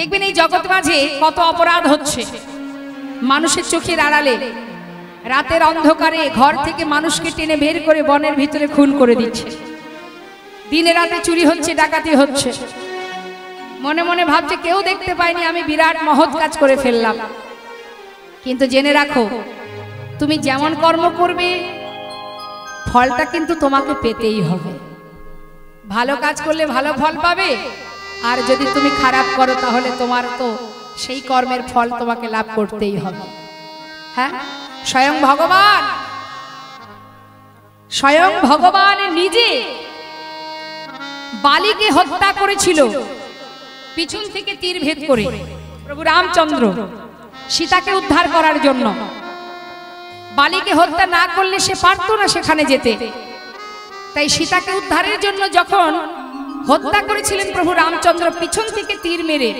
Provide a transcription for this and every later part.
দেখবেন এই জগৎ মাঝে কত অপরাধ হচ্ছে, মানুষের চোখের আড়ালে রাতের অন্ধকারে ঘর থেকে মানুষকে টেনে বের করে বনের ভিতরে খুন করে দিচ্ছে, দিনে রাতে চুরি হচ্ছে, ডাকাতি হচ্ছে, মনে মনে ভাবছে কেউ দেখতে পায়নি, আমি বিরাট মহৎ কাজ করে ফেললাম। কিন্তু জেনে রাখো, তুমি যেমন কর্ম করবে ফলটা কিন্তু তোমাকে পেতেই হবে। ভালো কাজ করলে ভালো ফল পাবে, আর যদি তুমি খারাপ করো তাহলে তোমার তো সেই কর্মের ফল তোমাকে লাভ করতেই হবে। হ্যাঁ, স্বয়ং ভগবান নিজে বালিকে হত্যা করেছিল পিছন থেকে তীর ভেদ করে। প্রভু রামচন্দ্র সীতাকে উদ্ধার করার জন্য বালিকে হত্যা না করলে সে পারতো না সেখানে যেতে, তাই সীতাকে উদ্ধারের জন্য যখন হত্যা করেছিলেন প্রভু রামচন্দ্র পিছন থেকে তীর মেরে,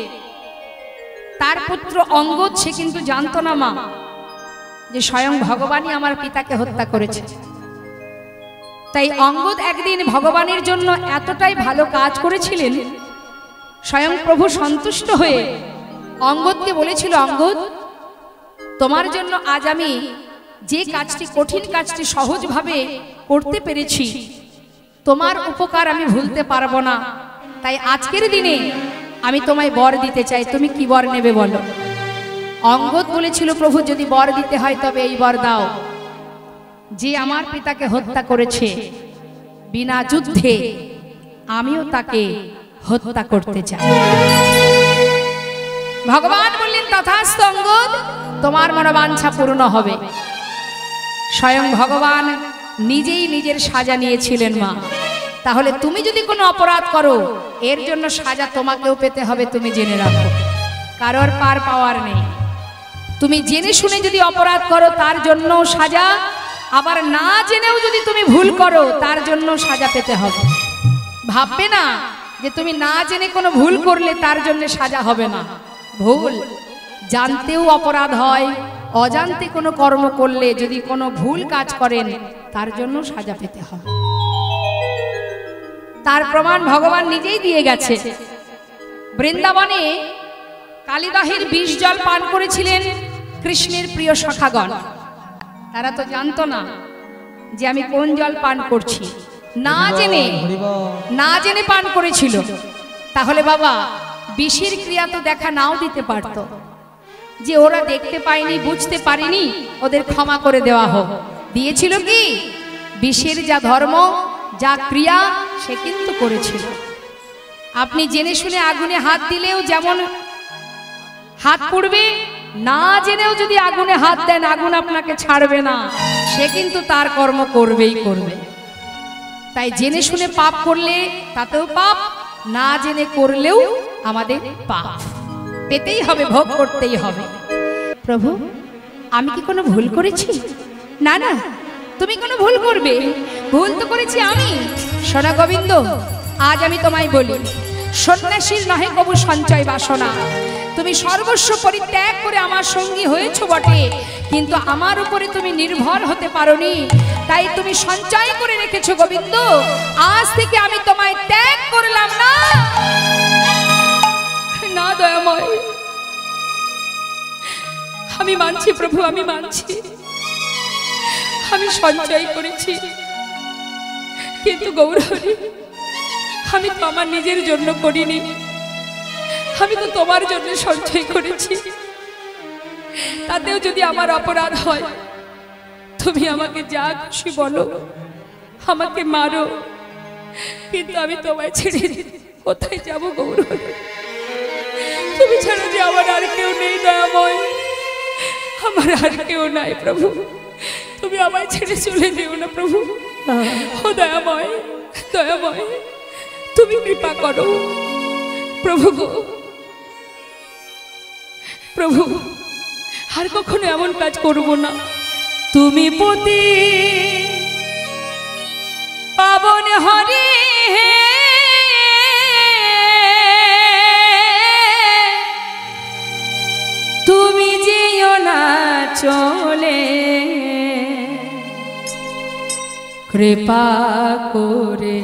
তার পুত্র অঙ্গদ সে কিন্তু জানতো না মা যে স্বয়ং ভগবানই আমার পিতাকে হত্যা করেছে। তাই অঙ্গদ একদিন ভগবানের জন্য এতটাই ভালো কাজ করেছিলেন, স্বয়ং প্রভু সন্তুষ্ট হয়ে অঙ্গদকে বলেছিল, অঙ্গদ তোমার জন্য আজ আমি যে কাজটি, কঠিন কাজটি সহজভাবে করতে পেরেছি, তোমার উপকার আমি ভুলতে পারবো না। তাই আজকের দিনে আমি তোমায় বর দিতে চাই, তুমি কি বর নেবে বলো। অঙ্গদ বলেছিল, প্রভু যদি বর দিতে হয় তবে এই বর দাও, যে আমার পিতাকে হত্যা করেছে বিনা যুদ্ধে আমিও তাকে হত্যা করতে চাই। ভগবান বললেন, তথাস্তু অঙ্গদ, তোমার মনোবাঞ্ছা পূর্ণ হবে। স্বয়ং ভগবান নিজেই নিজের সাজা নিয়েছিলেন মা। তাহলে তুমি যদি কোনো অপরাধ করো এর জন্য সাজা তোমাকেও পেতে হবে, তুমি জেনে রাখো, কারোর পার পাওয়ার নেই। তুমি জেনে শুনে যদি অপরাধ করো তার জন্য সাজা, আবার না জেনেও যদি তুমি ভুল করো তার জন্য সাজা পেতে হবে। ভাববে না যে তুমি না জেনে কোনো ভুল করলে তার জন্য সাজা হবে না। ভুল জানতেও অপরাধ হয়, অজান্তে কোনো কর্ম করলে যদি কোনো ভুল কাজ করেন তার জন্য সাজা পেতে হবে। তার প্রমাণ ভগবান নিজেই দিয়ে গেছে। বৃন্দাবনে কালিদাহের বিষ জল পান করেছিলেন কৃষ্ণের প্রিয় সখাগণ। তারা তো জানতো না যে আমি কোন জল পান করছি, না জেনে পান করেছিল। তাহলে বাবা বিষের ক্রিয়া তো দেখা নাও দিতে পারত, যে ওরা দেখতে পায়নি, বুঝতে পারেনি, ওদের ক্ষমা করে দেওয়া হোক। দিয়েছিল কি? বিষের যা ধর্ম, যা ক্রিয়া সে কিন্তু করেছিল। আপনি জেনে শুনে আগুনে হাত দিলেও যেমন হাত পুড়বে, না জেনেও যদি আগুনে হাত দেন আগুন আপনাকে ছাড়বে না, সে কিন্তু তার কর্ম করবেই করবে। তাই জেনে শুনে পাপ করলে তাতেও পাপ, না জেনে করলেও আমাদের পাপ পেতেই হবে, ভোগ করতেই হবে। প্রভু আমি কি কোনো ভুল করেছি? না না, তুমি কোনো ভুল করবে? ভুল তো করেছি আমি। সোনা গোবিন্দ, আজ আমি তোমায় বলি, সন্ন্যাসীর নহে কবু সঞ্চয় বাসনা। তুমি সর্বস্ব পরিত্যাগ করে আমার সঙ্গী হয়েছো বটে, কিন্তু আমার উপরে তুমি নির্ভর হতে পারোনি, তাই তুমি সঞ্চয় করে রেখেছো গোবিন্দ। আজ থেকে আমি তোমায় ত্যাগ করলাম না। না দয়াময়, আমি মানছি প্রভু, আমি মানছি, আমি সঞ্চয় করেছি, কিন্তু গৌরহরি আমি তো আমার নিজের জন্য করিনি, আমি তো তোমার জন্য সঞ্চয় করেছি। তাতেও যদি আমার অপরাধ হয় তুমি আমাকে যা খুশি বলো, আমাকে মারো, কিন্তু আমি তোমায় ছেড়ে কোথায় যাবো গৌরহরি? তুমি ছাড়া যে আমার আর কেউ নেই দয়াময়, আমার আর কেউ নাই প্রভু, তুমি আমায় ছেড়ে চলে যেও না প্রভু। ও দয়াময়, দয়াময়, তুমি কৃপা করো প্রভু গো। প্রভু আর কখনো এমন কাজ করব না। তুমি পতি পাবন হরি, তুমি যেও না চলে, কৃপা করে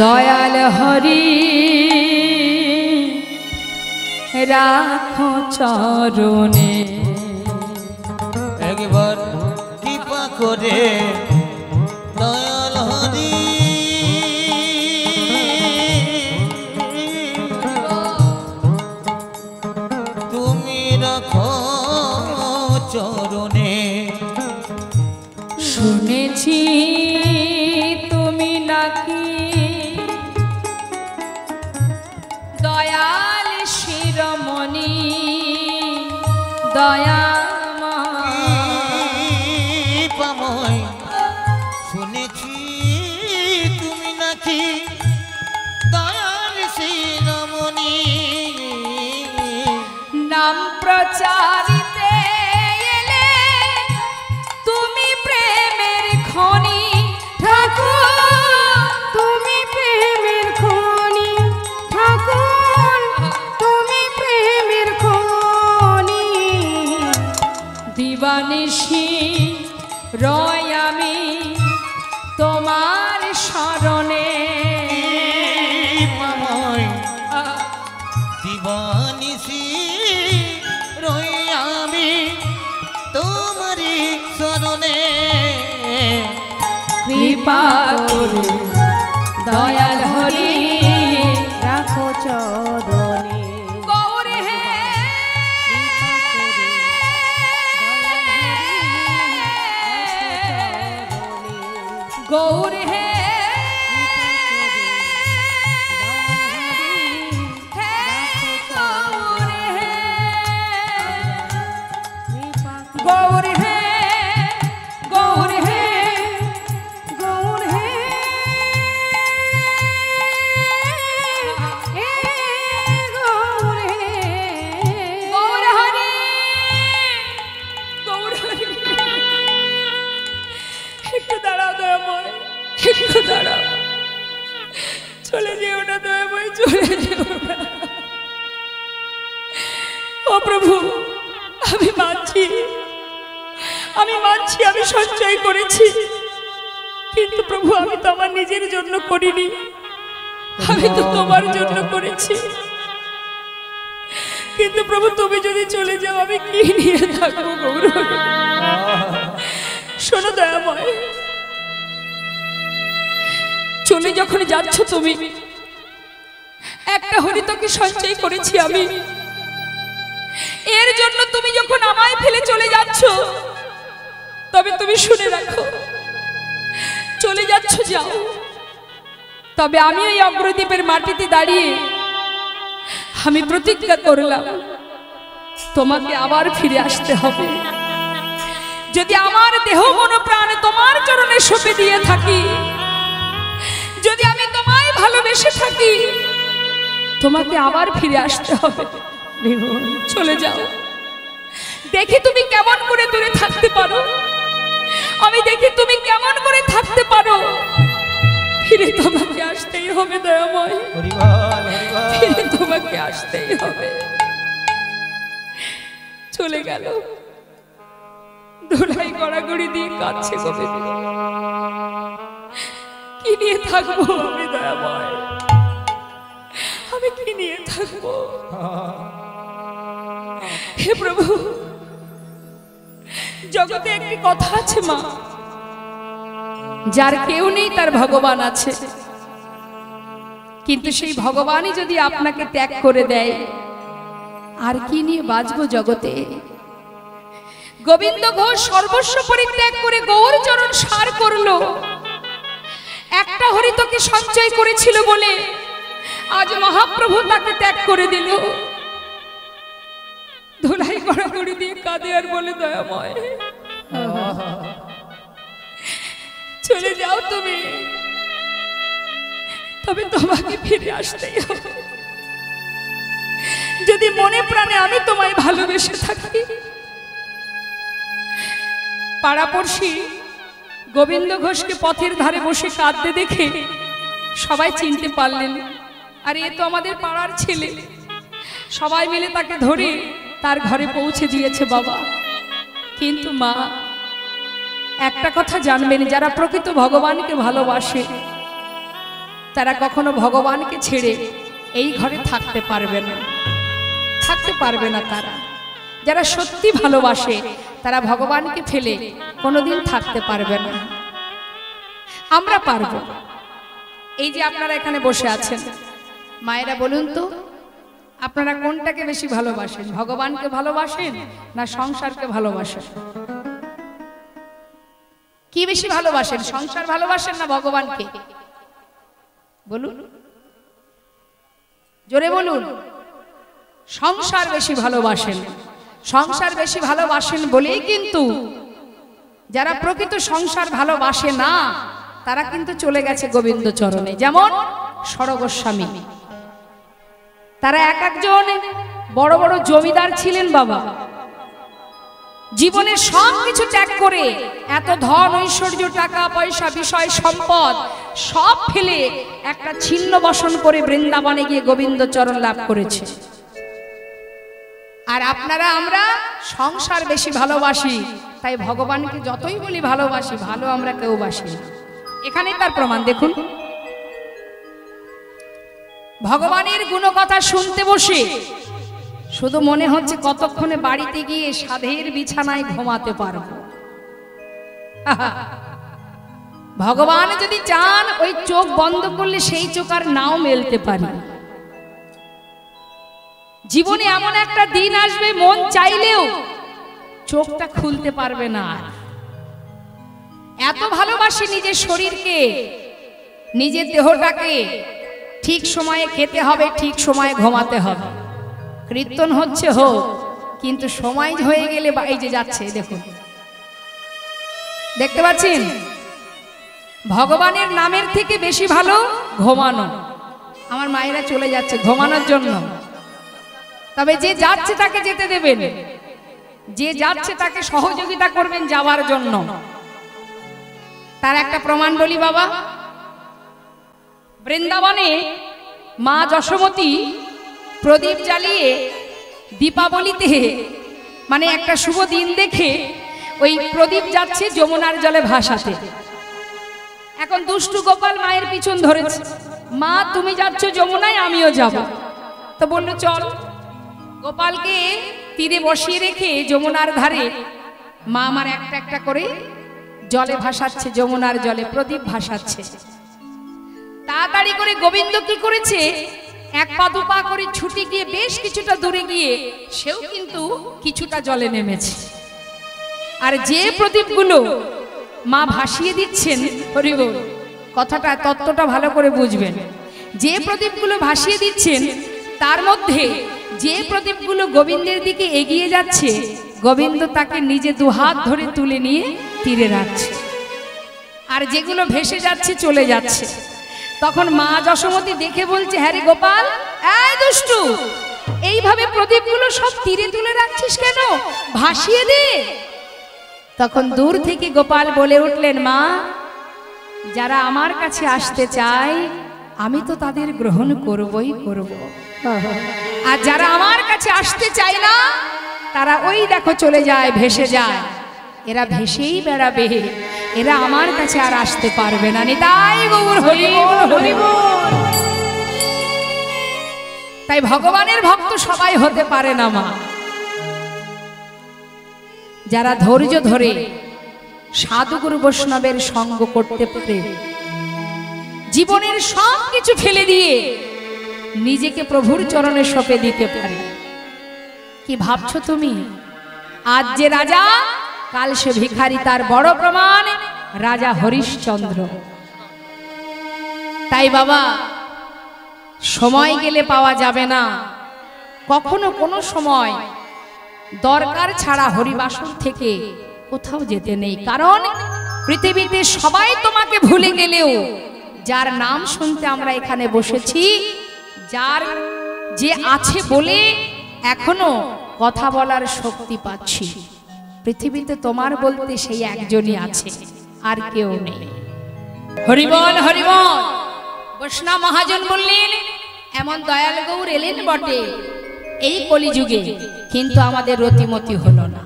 দয়াল হরি রাখো চরণে। একবার কৃপা করে দয়াল হরি তুমি রাখো চরণে। শুনেছি তুমি নাকি দয়াল শিরোমণি দয়াময়, শুনেছি তুমি নাকি দয়াল শিরোমণি। নাম প্রচারিতে এলে তুমি প্রেমের খনি ঠাকুর, তুমি প্রেমের খনি ঠাকুর, তুমি প্রেমের খনি। দিবানিশি রয় আমি তোমার শরণে। দিবানিশি রই আমি তোমারি শরণে। কৃপা করে দয়াল হরি রাখো চরণে। গৌর হে গৌর হে গৌর হে গৌর হে গৌর হে গৌর হে গৌর হরি গৌর হরি। একটু দাঁড়াও দয়াময়, একটু দাঁড়াও, চলে যেও না দয়াময়, চলে যেও না। ও প্রভু, আমি মানছি, আমি মানছি আমি সঞ্চয় করেছি, কিন্তু প্রভু আমি তো আমার নিজের জন্য করিনি, আমি তো তোমার জন্য করেছি। কিন্তু প্রভু তুমি যদি চলে যাও আমি কি নিয়ে থাকবো গৌর? শোনো দয়াময়, চলে যখন যাচ্ছ তুমি, একটা হরিতকে সঞ্চয় করেছি আমি, এর জন্য তুমি যখন আমায় ফেলে চলে যাচ্ছ, তবে তুমি শুনে রাখো, চলে যাচ্ছ যাও, তবে আমি ওই অগ্রদ্বীপের মাটিতে দাঁড়িয়ে আমি প্রতিজ্ঞা করলাম তোমাকে আবার ফিরে আসতে হবে। যদি আমার দেহ মন প্রাণ তোমার চরণে সঁপে দিয়ে থাকি, যদি আমি তোমায় ভালোবেসে থাকি, তোমাকে আবার ফিরে আসতে হবে। চলে যাও, দেখি তুমি কেমন করে দূরে থাকতে পারো, আমি দেখি তুমি কেমন করে থাকতে পারো। ফিরে তোমাকে আসতেই হবে দয়াময়, ফিরে তোমাকে আসতেই হবে। চলে গেল, ধুলাই গড়াগড়ি দিয়ে কাঁদছে গোবিন্দ। কি নিয়ে থাকবো আমি দয়াময়, আমি কি নিয়ে থাকবো? হে প্রভু, জগতে একটি কথা আছে মা, যার কেউ নেই তার ভগবান আছে, কিন্তু সেই ভগবানই যদি আপনাকে ত্যাগ করে দেয়, আর কি নিয়ে বাঁচবো জগতে? গোবিন্দ ঘোষ সর্বস্ব পরিত্যাগ করে গৌর চরণ সার করলো, একটা হরিতকে সঞ্চয় করেছিল বলে আজ মহাপ্রভু তাকে ত্যাগ করে দিল। ধুলাই গড়াগড়ি দিয়ে কাঁদে আর বলে দয়াময় চলে যাও তুমি, তবে তোমাকে ফিরে আসতেই হবে। যদি মনে প্রাণে আমি তোমায় ভালোবেসে থাকি। পাড়াপড়শি গোবিন্দ ঘোষকে পথের ধারে বসে কাঁদতে দেখে সবাই চিনতে পারলেন, আর এ তো আমাদের পাড়ার ছেলে। সবাই মিলে তাকে ধরে তার ঘরে পৌঁছে দিয়েছে বাবা। কিন্তু মা, একটা কথা জানবেন, যারা প্রকৃত ভগবানকে ভালোবাসে তারা কখনো ভগবানকে ছেড়ে এই ঘরে থাকতে পারবে না। থাকতে পারবে না। তারা যারা সত্যি ভালোবাসে তারা ভগবানকে ফেলে কোনোদিন থাকতে পারবে না। আমরা পারবো। এই যে আপনারা এখানে বসে আছেন, মায়েরা বলুন তো, আপনারা কোনটাকে বেশি ভালোবাসেন? ভগবানকে ভালোবাসেন না সংসারকে ভালোবাসেন? কি বেশি ভালোবাসেন? সংসার ভালোবাসেন না ভগবানকে? বলুন, জোরে বলুন। সংসার বেশি ভালোবাসেন। সংসার বেশি ভালোবাসেন বলেই কিন্তু যারা প্রকৃত সংসার ভালোবাসে না তারা কিন্তু চলে গেছে গোবিন্দ চরণে। যেমন সরগোস্বামী, তারা এক একজন বড় বড় জমিদার ছিলেন বাবা। জীবনের সব কিছু ত্যাগ করে, এত ধন ঐশ্বর্য, টাকা পয়সা, বিষয় সম্পদ সব ফেলে একটা ছিন্ন বসন করে বৃন্দাবনে গিয়ে গোবিন্দ চরণ লাভ করেছে। আর আপনারা আমরা সংসার বেশি ভালোবাসি, তাই ভগবানকে যতই বলি ভালোবাসি, ভালো আমরা কেউ বাসি না। এখানে তার প্রমাণ দেখুন। ভগবানের গুণকথা শুনতে বসে শুধু মনে হচ্ছে কতক্ষণে বাড়িতে গিয়ে সাধের বিছানায় ঘুমাতে পারবো। ভগবান যদি চান ওই চোখ বন্ধ করলে সেই চোখ আর নাও মেলতে পারি। জীবনে এমন একটা দিন আসবে মন চাইলেও চোখটা খুলতে পারবে না। এত ভালোবাসি নিজের শরীরকে, নিজের দেহটাকে। ঠিক সময়ে খেতে হবে, ঠিক সময়ে ঘুমাতে হবে। কীর্তন হচ্ছে হোক, কিন্তু সময় হয়ে গেলে এই যে যাচ্ছে দেখুন, দেখতে পাচ্ছেন? ভগবানের নামের থেকে বেশি ভালো ঘুমানো। আমার মায়েরা চলে যাচ্ছে ঘুমানোর জন্য। তবে যে যাচ্ছে তাকে যেতে দেবেন, যে যাচ্ছে তাকে সহযোগিতা করবেন যাওয়ার জন্য। তার একটা প্রমাণ বলি বাবা। বৃন্দাবনে মা যশোমতী প্রদীপ জ্বালিয়ে দীপাবলিতে, মানে একটা শুভ দিন দেখে ওই প্রদীপ যাচ্ছে যমুনার জলে ভাসাতে। এখন দুষ্টু গোপাল মায়ের পিছন ধরেছে, মা তুমি যাচ্ছ যমুনায়, আমিও যাব। তো বললো চল। গোপালকে তীরে বসিয়ে রেখে যমুনার ধারে মা আমার একটা একটা করে জলে ভাসাচ্ছে, যমুনার জলে প্রদীপ ভাসাচ্ছে। তাড়াতাড়ি করে গোবিন্দ কি করেছে, এক পা দু পা করে ছুটে গিয়ে বেশ কিছুটা দূরে গিয়ে সেও কিন্তু কিছুটা জলে নেমেছে। আর যে প্রদীপগুলো মা ভাসিয়ে দিচ্ছেন, হরিবল, কথাটা তত্ত্বটা ভালো করে বুঝবেন। যে প্রদীপগুলো ভাসিয়ে দিচ্ছেন তার মধ্যে যে প্রদীপগুলো গোবিন্দের দিকে এগিয়ে যাচ্ছে, গোবিন্দ তাকে নিজে দুহাত ধরে তুলে নিয়ে তীরে রাখছে। আর যেগুলো ভেসে যাচ্ছে চলে যাচ্ছে। তখন মা যশোমতী দেখে বলছে, হ্যাঁ রে গোপাল, এই দুষ্টু, এইভাবে প্রদীপগুলো সব তীরে তুলে রাখছিস কেন? ভাসিয়ে দে। তখন দূর থেকে গোপাল বলে উঠলেন, মা, যারা আমার কাছে আসতে চায় আমি তো তাদের গ্রহণ করবই করব। আর যারা আমার কাছে আসতে চায় না তারা ওই দেখো চলে যায়, ভেসে যায়। এরা ভেসেই বেড়াবে, এরা আমার কাছে আর আসতে পারবে না। নিতাই গৌর হরি বল, হরি বল। তাই ভগবানের ভক্ত সবাই হতে পারে না মা। যারা ধৈর্য ধরে সাধুগুরু বৈষ্ণবের সঙ্গ করতে পারে, জীবনের সব কিছু ফেলে দিয়ে নিজেকে প্রভুর চরণে সঁপে দিতে পারে। কি ভাবছো তুমি? আজ যে রাজা, কাল সে ভিখারি, তার বড় প্রমাণ রাজা হরিশ্চন্দ্র। তাই বাবা, সময় গেলে পাওয়া যাবে না। কখনো কোনো সময় দরকার ছাড়া হরিবাসর থেকে কোথাও যেতে নেই। কারণ পৃথিবীতে সবাই তোমাকে ভুলে গেলেও যার নাম শুনতে আমরা এখানে বসেছি, যার যে আছে বলে এখনো কথা বলার শক্তি পাচ্ছি, পৃথিবীতে তোমার বলতে সেই একজনই আছে, আর কেউ নেই। হরিবল, হরিবল। বৈষ্ণব মহাজন বললেন, এমন দয়াল গৌর এলেন বটে এই কলিযুগে, কিন্তু আমাদের রতিমতি হলো না।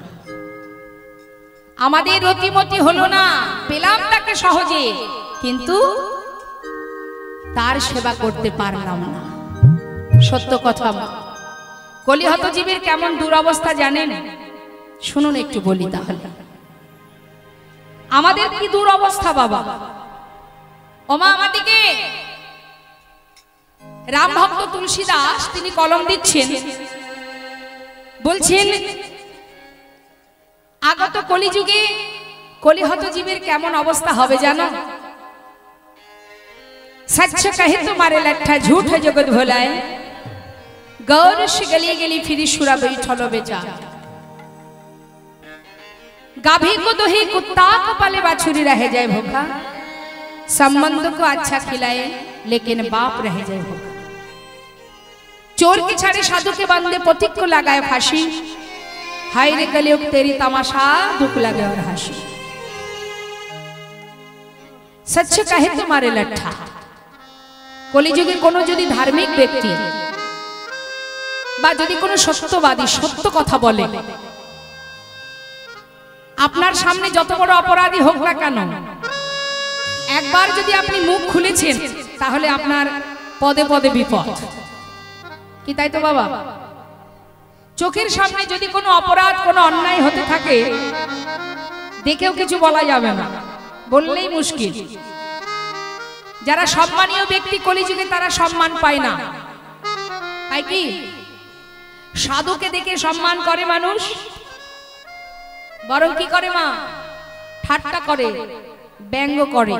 আমাদের রতিমতি হলো না। পেলাম তাকে সহজে, কিন্তু তার সেবা করতে পারলাম না। সত্য কথা। কলিহত জীবের কেমন দুরবস্থা জানেন? শুনুন একটু বলি তাহলে। আমাদের কি দুরবস্থা বাবা। ওমা আমাদিকে রাম ভক্ত তুলসী দাস তিনি কলম দিচ্ছেন, বলছেন আগত কলিযুগে কলিহত জীবের কেমন অবস্থা হবে জানো? सच कहे तुम्हारे लट्ठा झूठ है जगत भोलाए, गौर से गली गली फिरी शुरा बैठलो बेचा। गाभी को दोही कुत्ता को पाले बाछुरी रह जाए भूखा, संबंध को अच्छा खिलाए लेकिन बाप रह जाए भूखा। चोर के छाड़े साधु के बंदे पथिक को लगाए फांसी, हाय रे कलयुग तेरी तमाशा दुख लगे और हाशी। सच कहे तुम्हारे लट्ठा, কলিযুগে কোনো যদি ধার্মিক ব্যক্তি বা যদি কোনো সত্যবাদী সত্য কথা বলে, আপনার সামনে যত বড় অপরাধী হোক না কেন, একবার যদি আপনি মুখ খুলেছেন তাহলে আপনার পদে পদে বিপদ। কি তাই তো বাবা? চোখের সামনে যদি কোনো অপরাধ কোনো অন্যায় হতে থাকে, দেখেও কিছু বলা যাবে না, বললেই মুশকিল। যারা সম্মানীয় ব্যক্তি কলিযুগে তারা সম্মান পায় না, পায় কি? সাধুকে দেখে সম্মান করে মানুষ, বরং কি করে মা? ঠাট্টা করে, ব্যঙ্গ করে।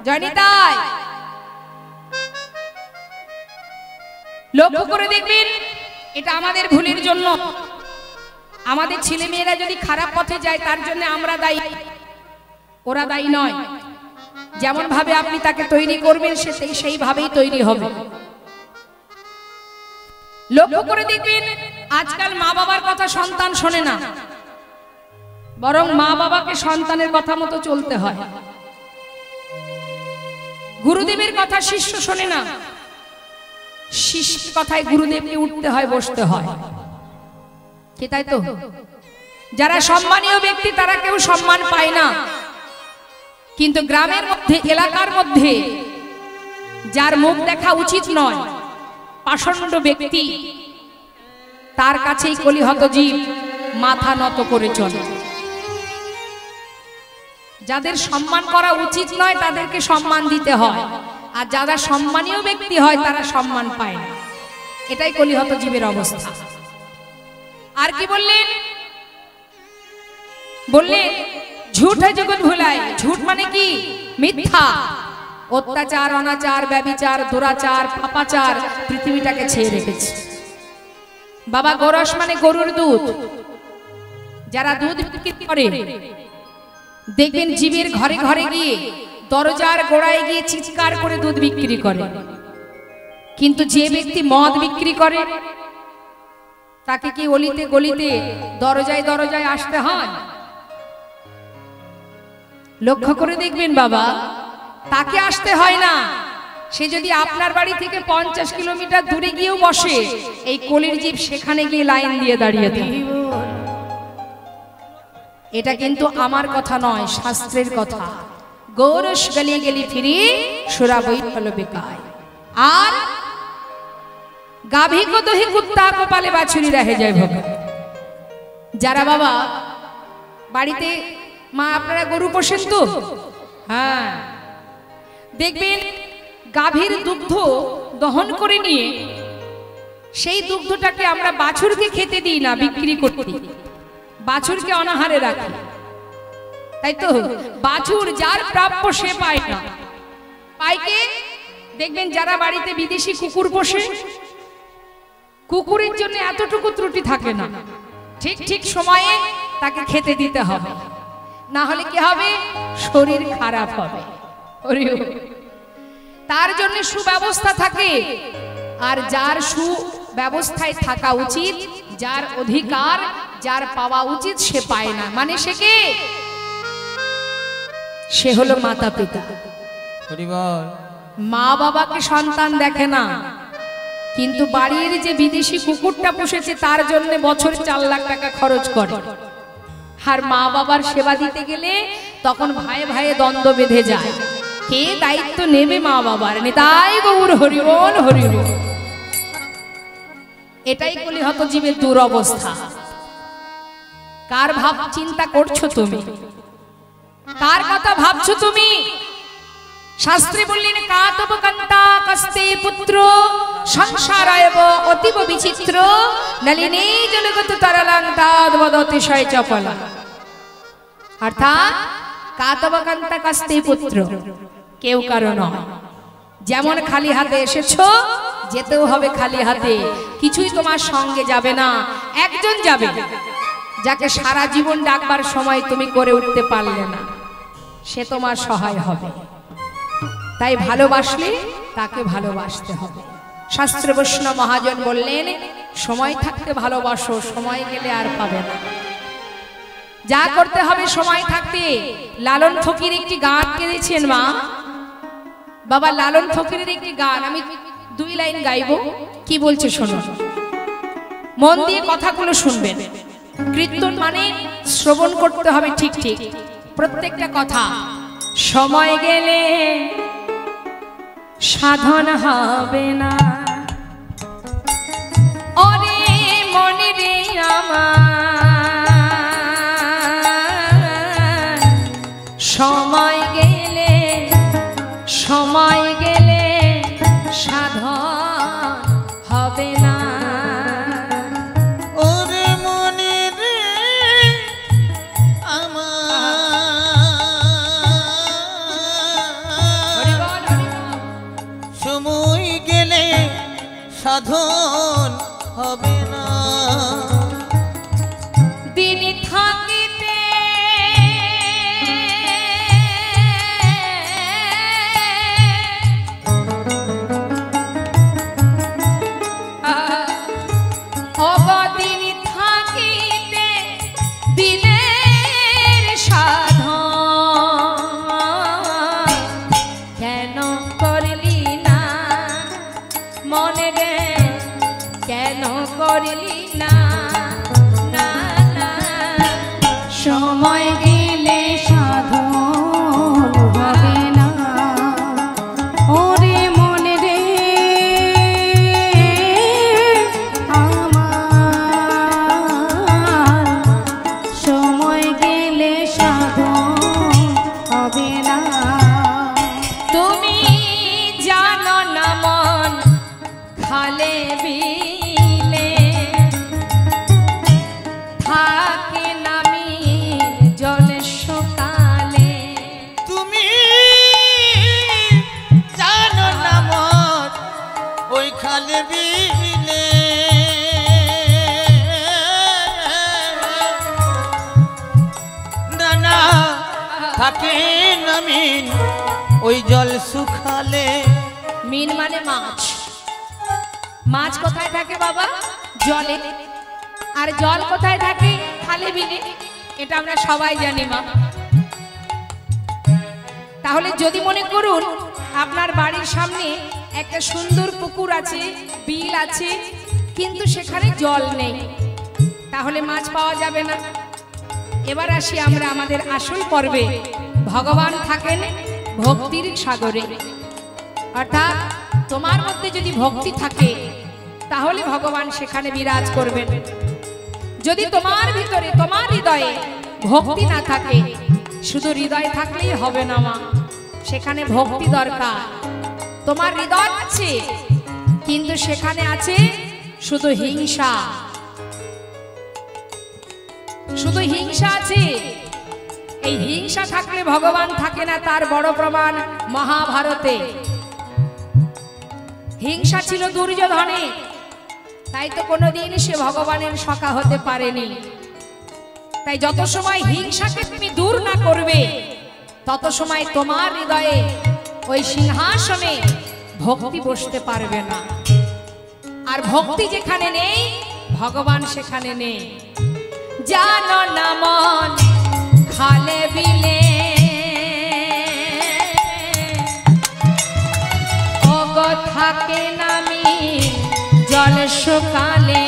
জানি তাই লক্ষ্য করে দেখবেন, এটা আমাদের ভুলের জন্য। আমাদের ছেলে মেয়েরা যদি খারাপ পথে যায় তার জন্য আমরা দায়ী, ওরা দায়ী নয়। যেমন ভাবে আপনি তাকে তৈরি করবেন সে সেইভাবেই তৈরি হবে। লক্ষ্য করে দেখবেন আজকাল মা বাবার কথা সন্তান শোনে না, বরং মা বাবাকে সন্তানের কথা মতো চলতে হয়। গুরুদেবের কথা শিষ্য শোনে না, শিষ্যের কথায় গুরুদেবকে উঠতে হয়, বসতে হয়। কি তাই তো? যারা সম্মানীয় ব্যক্তি তারা কেউ সম্মান পায় না, কিন্তু গ্রামের মধ্যে এলাকার মধ্যে যার মুখ দেখা উচিত নয়, পাষণ্ড ব্যক্তি, তার কাছেই কলিহত জীব মাথা নত করে চলে। যাদের সম্মান করা উচিত নয় তাদেরকে সম্মান দিতে হয়, আর যারা সম্মানীয় ব্যক্তি হয় তারা সম্মান পায় না। এটাই কলিহত জীবের অবস্থা। আর কি বললেন? বললেন ঝুঠ है जगत भुलाए। झूठ माने की? मिथ्या, অত্যাচার, অনাচার, ব্যভিচার, দুরাচার, পাপাচার পৃথিবীটাকে ছেয়ে রেখেছে। বাবা গোরস মানে গরুর দুধ। যারা দুধ বিক্রি করে দেখবেন জীবের ঘরে ঘরে গিয়ে দরজার গোড়ায় গিয়ে চিৎকার করে দুধ বিক্রি করে। কিন্তু যে ব্যক্তি মদ বিক্রি করে তাকে কি অলিতে গলিতে দরজায় দরজায় আসতে হয়? লক্ষ্য করে দেখবেন বাবা, তাকে আসতে হয় না। সে যদি আপনার বাড়ি থেকে 50 কিলোমিটার দূরে গিয়েও বসে, এই কলির জীব সেখানে গিয়ে লাইন দিয়ে দাঁড়িয়ে থাকে। এটা কিন্তু আমার কথা নয়, শাস্ত্রের কথা। গৌরস গলি গলি ফিরি সুরা বৈঠলো বেকায়। আর গাভী কো দহি কুত্তা কো পালে বাছুরি রহে যায় ভোগ। যারা বাবা বাড়িতে মা আপনারা গরু পোষেন তো? হ্যাঁ, দেখবেন গাভীর দুগ্ধ দহন করে নিয়ে সেই দুগ্ধটাকে আমরা বাছুরকে খেতে দিই না, বিক্রি করতে। বাছুরকে অনাহারে রাখি, তাই তো? বাছুর যার প্রাপ্য সে পায় না। পাইকে দেখবেন যারা বাড়িতে বিদেশি কুকুর পোষে, কুকুরের জন্য এতটুকু ত্রুটি থাকে না, ঠিক ঠিক সময়ে তাকে খেতে দিতে হবে, না হলে কি হবে? শরীর খারাপ হবে। তার জন্য সুব্যবস্থা থাকে। আর যার সুব্যবস্থায় থাকা উচিত, যার অধিকার, যার পাওয়া উচিত সে পায় না, মানে সে কে? সে হলো মাতা পিতা। মা বাবাকে সন্তান দেখে না, কিন্তু বাড়ির যে বিদেশি কুকুরটা পুষেছে তার জন্য বছরে 4 লাখ টাকা খরচ করে। আর মা বাবার সেবা দিতে গেলে তখন ভাই ভাইয়ে দ্বন্দ্ব বেঁধে যায়, কে দায়িত্ব নেবে মা বাবার। তাই গৌর হরিবল হরিবল। এটাই কলিহত জীবের দুরবস্থা। কার ভাব চিন্তা করছো তুমি? কার কথা ভাবছো তুমি? শাস্ত্রে বললেন কাতব কান্তা কস্তে পুত্র সংসারায়ব অতীব বিচিত্র নলিনী জলগত তরলাং তাদবদতিশয় চপলা। অর্থাৎ কাতব কান্তা কস্তে পুত্র, কেউ কারো নয়। যেমন খালি হাতে এসেছো, যেতেও হবে খালি হাতে। কিছুই তোমার সঙ্গে যাবে না। একজন যাবে, যাকে সারা জীবন ডাকবার সময় তুমি করে উঠতে পারলে না, সে তোমার সহায় হবে। তাই ভালোবাসলে তাকে ভালোবাসতে হবে। শাস্ত্রে বৈষ্ণব মহাজন বললেন সময় থাকতে ভালোবাসো, সময় গেলে আর পাবে না। যা করতে হবে সময় থাকতে। লালন ফকির একটি গান গেয়েছেন মা বাবা। লালন ফকিরের একটি গান আমি 2 লাইন গাইবো। কি বলছে শোনো, মন দিয়ে কথাগুলো শুনবেন। কীর্তন মানে শ্রবণ করতে হবে ঠিক ঠিক প্রত্যেকটা কথা। সময় গেলে সাধন হবে না, ওরে মনে রে আমার। সময় গেলে সাধন হবে না। ওরে মনে রে আমার, সময় গেলে সাধন হবে না। দিন থাকিতে অবদিন থাকিতে দিনের সাধন কেন করলি না মনে রে, কেন করলি না? না না, সময় গেলে সাধন হবে না, ওরে মনে রে আমার। সময় গেলে সাধন হবে না। তুমি জানো না মন খালে বিলে থাকে নামি জলে সকালে। তুমি জানো না মন ওই খালে বিলে না থাকে নামিন ওই জল শুকালে। মিন মানে মাছ। মাছ কোথায় থাকে বাবা? জলে। আর জল কোথায় থাকে? খালে বিলে। এটা আমরা সবাই জানি মা। তাহলে যদি মনে করুন আপনার বাড়ির সামনে একটা সুন্দর পুকুর আছে, বিল আছে, কিন্তু সেখানে জল নেই, তাহলে মাছ পাওয়া যাবে না। এবার আসি আমরা আমাদের আসল পর্বে। ভগবান থাকেন ভক্তির সাগরে। অর্থাৎ তোমার মধ্যে যদি ভক্তি থাকে তাহলে ভগবান সেখানে বিরাজ করবেন। যদি তোমার ভিতরে তোমার হৃদয়ে ভক্তি না থাকে, শুধু হৃদয় থাকলেই হবে না মা, সেখানে ভক্তি দরকার। তোমার হৃদয় আছে কিন্তু সেখানে আছে শুধু হিংসা, শুধু হিংসা আছে। এই হিংসা থাকলে ভগবান থাকে না। তার বড় প্রমাণ মহাভারতে। হিংসা ছিল দুর্যোধনে, তাই তো কোনোদিন সে ভগবানের সখা হতে পারেনি। তাই যত সময় হিংসাকে তুমি দূর না করবে তত সময় তোমার হৃদয়ে ওই সিংহাসনে ভক্তি বসতে পারবে না। আর ভক্তি যেখানে নেই ভগবান সেখানে নেই। জানো না মন খালে বিলে ওগো থাকে নামি জল সকালে।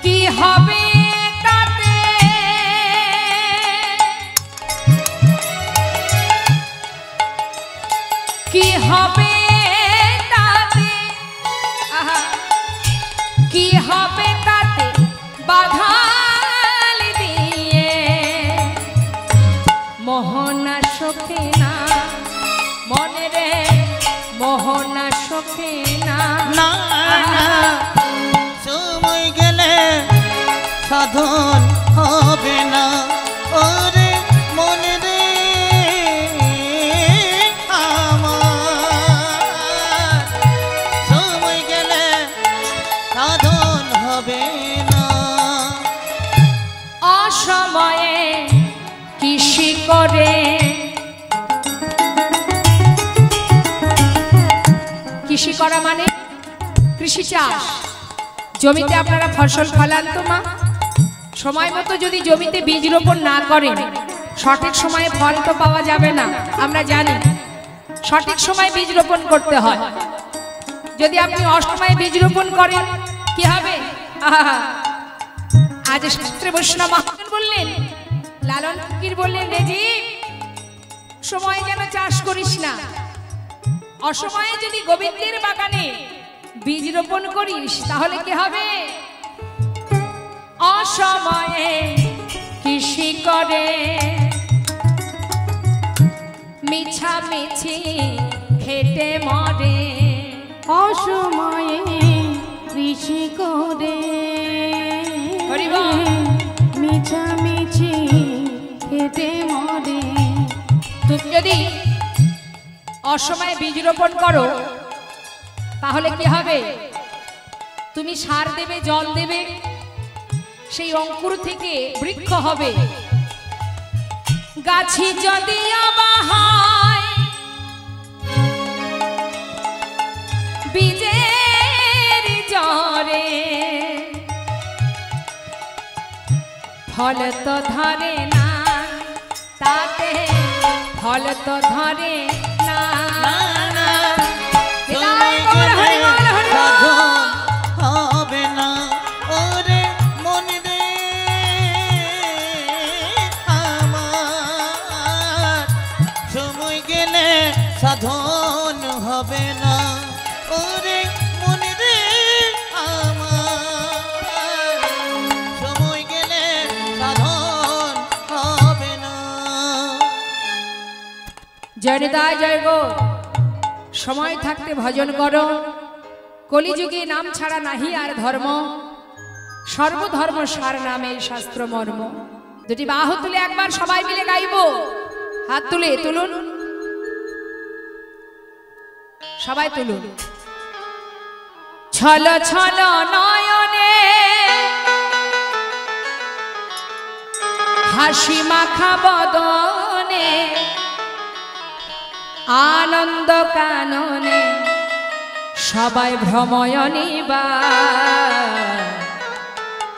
কি হবে তাতে কি হবে তাতে না না সময় গেলে সাধন হবে না ওরে মন রে আমার সময় গেলে সাধন হবে না অসময়ে কৃষি করে কৃষি করা মানে কৃষি চাষ জমিতে আপনারা ফসল ফলান তো মা সময় মতো যদি জমিতে বীজ রোপণ না করেন সঠিক সময়ে ফল তো পাওয়া যাবে না আমরা জানি সঠিক সময় বীজ রোপণ করতে হয় যদি আপনি অসময়ে বীজ রোপণ করেন কি হবে আহা আজ শাস্ত্রে বৈষ্ণব মহাজন বললেন লালন ফকির বললেন রেজি সময় যেন চাষ করিস না অসময়ে যদি গোবিন্দের বাগানে বীজ রোপণ করিস তাহলে কি হবে অসময়ে কৃষি করে মিছামিছি খেটে মরে অসময়ে কৃষি করে মিছামিছি খেটে মরে তুমি যদি অসময়ে বীজ রোপণ করো তাহলে কি হবে তুমি সার দেবে জল দেবে সেই অঙ্কুর থেকে বৃক্ষ হবে গাছি যদি আবাহায় বীজের জ্বরে ফল তো ধরে না তাতে ফল তো ধরে না সময় গেলে সাধন হবে না ওরে মন রে আমার সময় গেলে সাধন হবে না ওরে মন রে আমার সময় গেলে সাধন হবে না জয়দায় জয় গো সময় থাকতে ভজন করো কলিযুগে নাম ছাড়া নাহি আর ধর্ম সর্বধর্ম সার নামে শাস্ত্র মর্ম দুটি বাহু তুলে একবার সবাই মিলে গাইবো হাত তুলে তুলুন সবাই তুলুন ছল ছল নয়নে হাসি মাখা বদনে আনন্দ কাননে সবাই ভ্রময়নী বা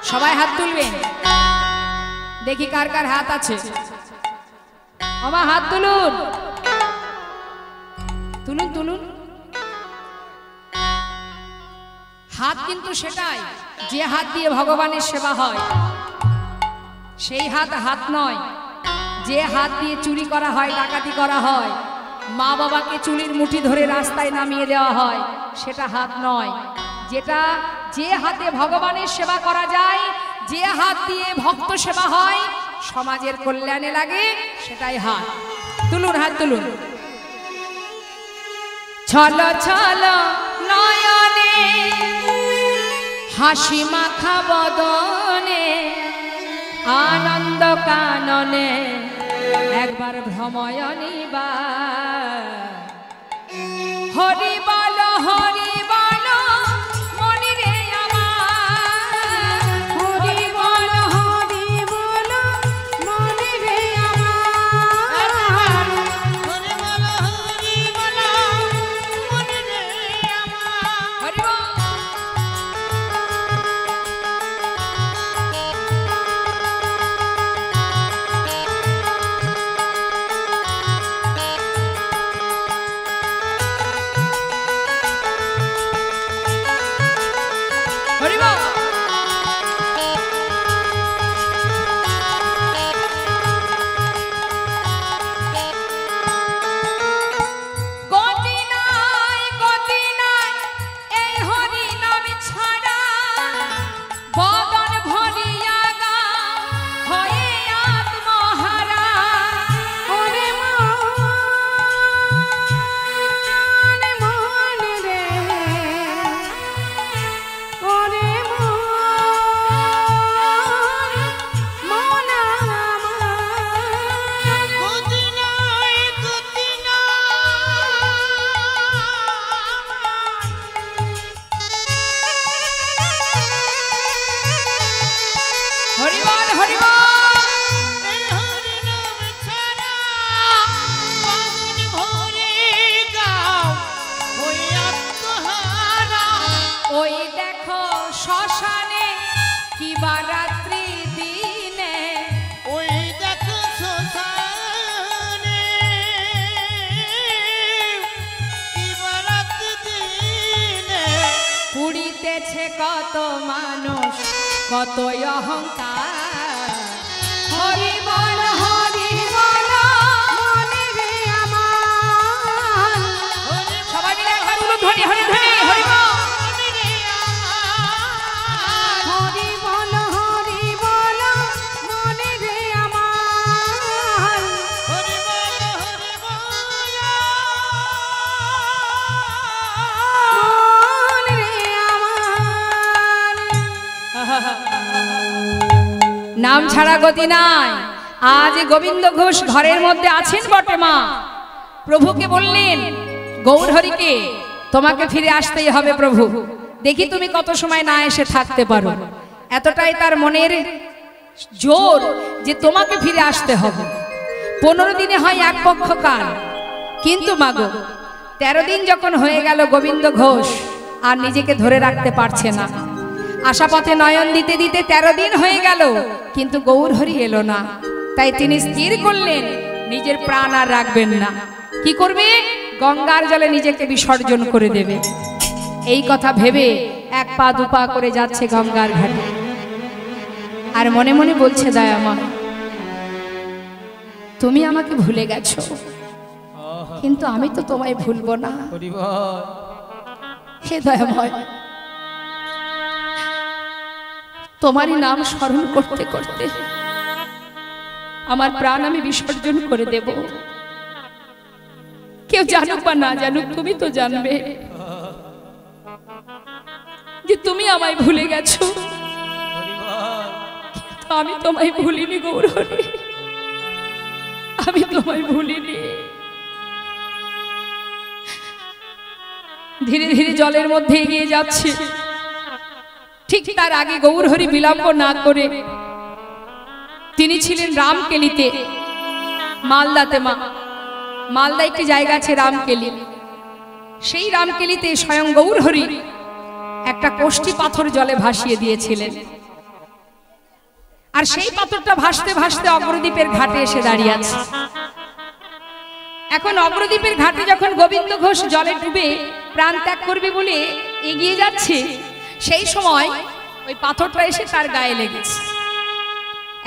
সবাই হাত তুলবেন দেখি কার কার হাত আছে আমার হাত তুলুন তুলুন তুলুন হাত কিন্তু সেটাই যে হাত দিয়ে ভগবানের সেবা হয় সেই হাত হাত নয় যে হাত দিয়ে চুরি করা হয় ডাকাতি করা হয় মা বাবাকে চুলির মুঠি ধরে রাস্তায় নামিয়ে দেওয়া হয় সেটা হাত নয় যেটা যে হাতে ভগবানের সেবা করা যায় যে হাত দিয়ে ভক্ত সেবা হয় সমাজের কল্যাণে লাগে সেটাই হাত তুলুন হাত তুলুন ছল ছল নয়নে হাসি মাখা বদনে আনন্দ কাননে একবার ভ্রময়নী বা হরি বল মনি রে আমার হরি বল মনে রে আমার হরি বল মন রে আমার হরি বল হরি বল গতি নাই এই হরি নাম ছাড়া বদন ভরিয়া গা হয়ে আত্মহারা ওরে মন রে দিবারাত্রি দিনে ওই দেখো শ্মশানে দিবারাত দিনে পুড়িতেছে কত মানুষ কত অহংকার। হরি বল হরি বল মনে রে আমার সবাই মিলে একবার বলুন ধ্বনি হরি ধ্বনি হরি বল। হরি বল মনে রে আমার হরি বল হরি মনে রে আমার নাম ছাড়া গতি নাই। আজ গোবিন্দ ঘোষ ঘরের মধ্যে আছেন বটে মা, প্রভুকে বললেন গৌরহরিকে তোমাকে ফিরে আসতেই হবে প্রভু, দেখি তুমি কত সময় না এসে থাকতে পারো। এতটাই তার মনের জোর যে তোমাকে ফিরে আসতে হবে। 15 দিনে হয় এক পক্ষ কাল, কিন্তু মাগো 13 দিন যখন হয়ে গেল গোবিন্দ ঘোষ আর নিজেকে ধরে রাখতে পারছে না। আশাপথে নয়ন দিতে দিতে 13 দিন হয়ে গেল, কিন্তু গৌরহরি এলো না। তাই তিনি স্থির করলেন নিজের প্রাণ আর রাখবেন না। কি করবে? গঙ্গার জলে নিজেকে বিসর্জন করে দেবে। এই কথা ভেবে 1 পা 2 পা করে যাচ্ছে গঙ্গার ঘাটে, আর মনে মনে বলছে দয়াময় তুমি আমাকে ভুলে গেছো, কিন্তু আমি তো তোমায় ভুলবো না। হে দয়াময়, তোমারই নাম স্মরণ করতে করতে আমার প্রাণ আমি বিসর্জন করে দেব। কেউ জানুক বা না জানুক, তুমি তো জানবে যে তুমি আমায় ভুলে গেছো, কিন্তু আমি তোমায় ভুলিনি গৌরহরি, আমি তোমায় ভুলিনি। ধীরে ধীরে জলের মধ্যে এগিয়ে যাচ্ছে। ঠিক তার আগে গৌরহরি বিলম্ব না করে, তিনি ছিলেন রামকেলিতে, মালদাতে। মালদা একটি জায়গা আছে রামকেলি। সেই রামকেলিতে স্বয়ং গৌরহরি একটা কোষ্ঠী পাথর জলে ভাসিয়ে দিয়েছিলেন। আর সেই পাথরটা ভাসতে ভাসতে অগ্রদ্বীপের ঘাটে এসে দাঁড়িয়ে আছে। এখন অগ্রদ্বীপের ঘাটে যখন গোবিন্দ ঘোষ জলে ডুবে প্রাণ ত্যাগ করবে বলে এগিয়ে যাচ্ছে, সেই সময় ওই পাথরটা এসে তার গায়ে লেগেছে।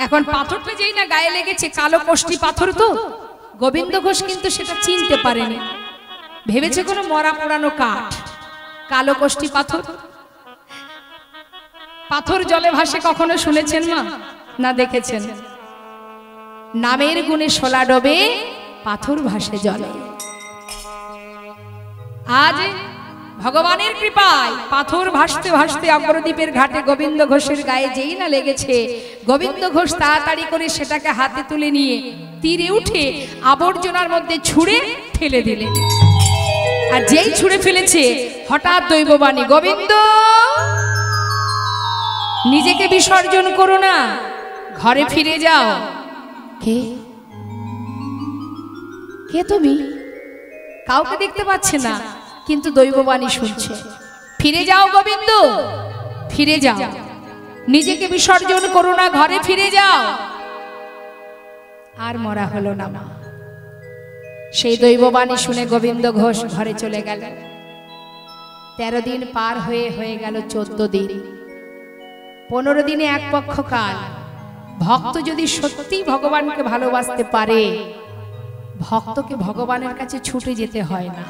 এখন পাথরটা যেই না গায়ে লেগেছে, কালো কোষ্ঠী পাথর তো, গোবিন্দ ঘোষ কিন্তু সেটা চিনতে পারেনি। ভেবেছে কোনো মরা পোড়ানো কাঠ, কালো কোষ্ঠী পাথর। পাথর জলে ভাসে কখনো শুনেছেন মা? না দেখেছেন? নামের গুণে শোলা ডোবে, পাথর ভাসে জলে। আজ ভগবানের কৃপায় পাথর ভাসতে ভাসতে অগ্রদ্বীপের ঘাটে গোবিন্দ ঘোষের গায়ে যেই না লেগেছে, গোবিন্দ ঘোষ তাড়াতাড়ি করে সেটাকে হাতে তুলে নিয়ে তীরে উঠে আবর্জনার মধ্যে ছুঁড়ে ফেলে দিলেন। আর যেই ছুঁড়ে ফেলেছে, হঠাৎ দৈববাণী, গোবিন্দ নিজেকে বিসর্জন করো না, ঘরে ফিরে যাও। কে কে তুমি? কাউকে দেখতে পাচ্ছে না, কিন্তু দৈববাণী শুনছে। ফিরে যাও গোবিন্দ, ফিরে যাও, নিজেকে বিসর্জন করো না, ঘরে ফিরে যাও। আর মরা হলো না মা। সেই দৈববাণী শুনে গোবিন্দ ঘোষ ঘরে চলে গেল। 13 দিন পার হয়ে গেল 14 দিন। 15 দিনে এক পক্ষ কাল। ভক্ত যদি সত্যি ভগবানকে ভালোবাসতে পারে, ভক্তকে ভগবানের কাছে ছুটে যেতে হয় না,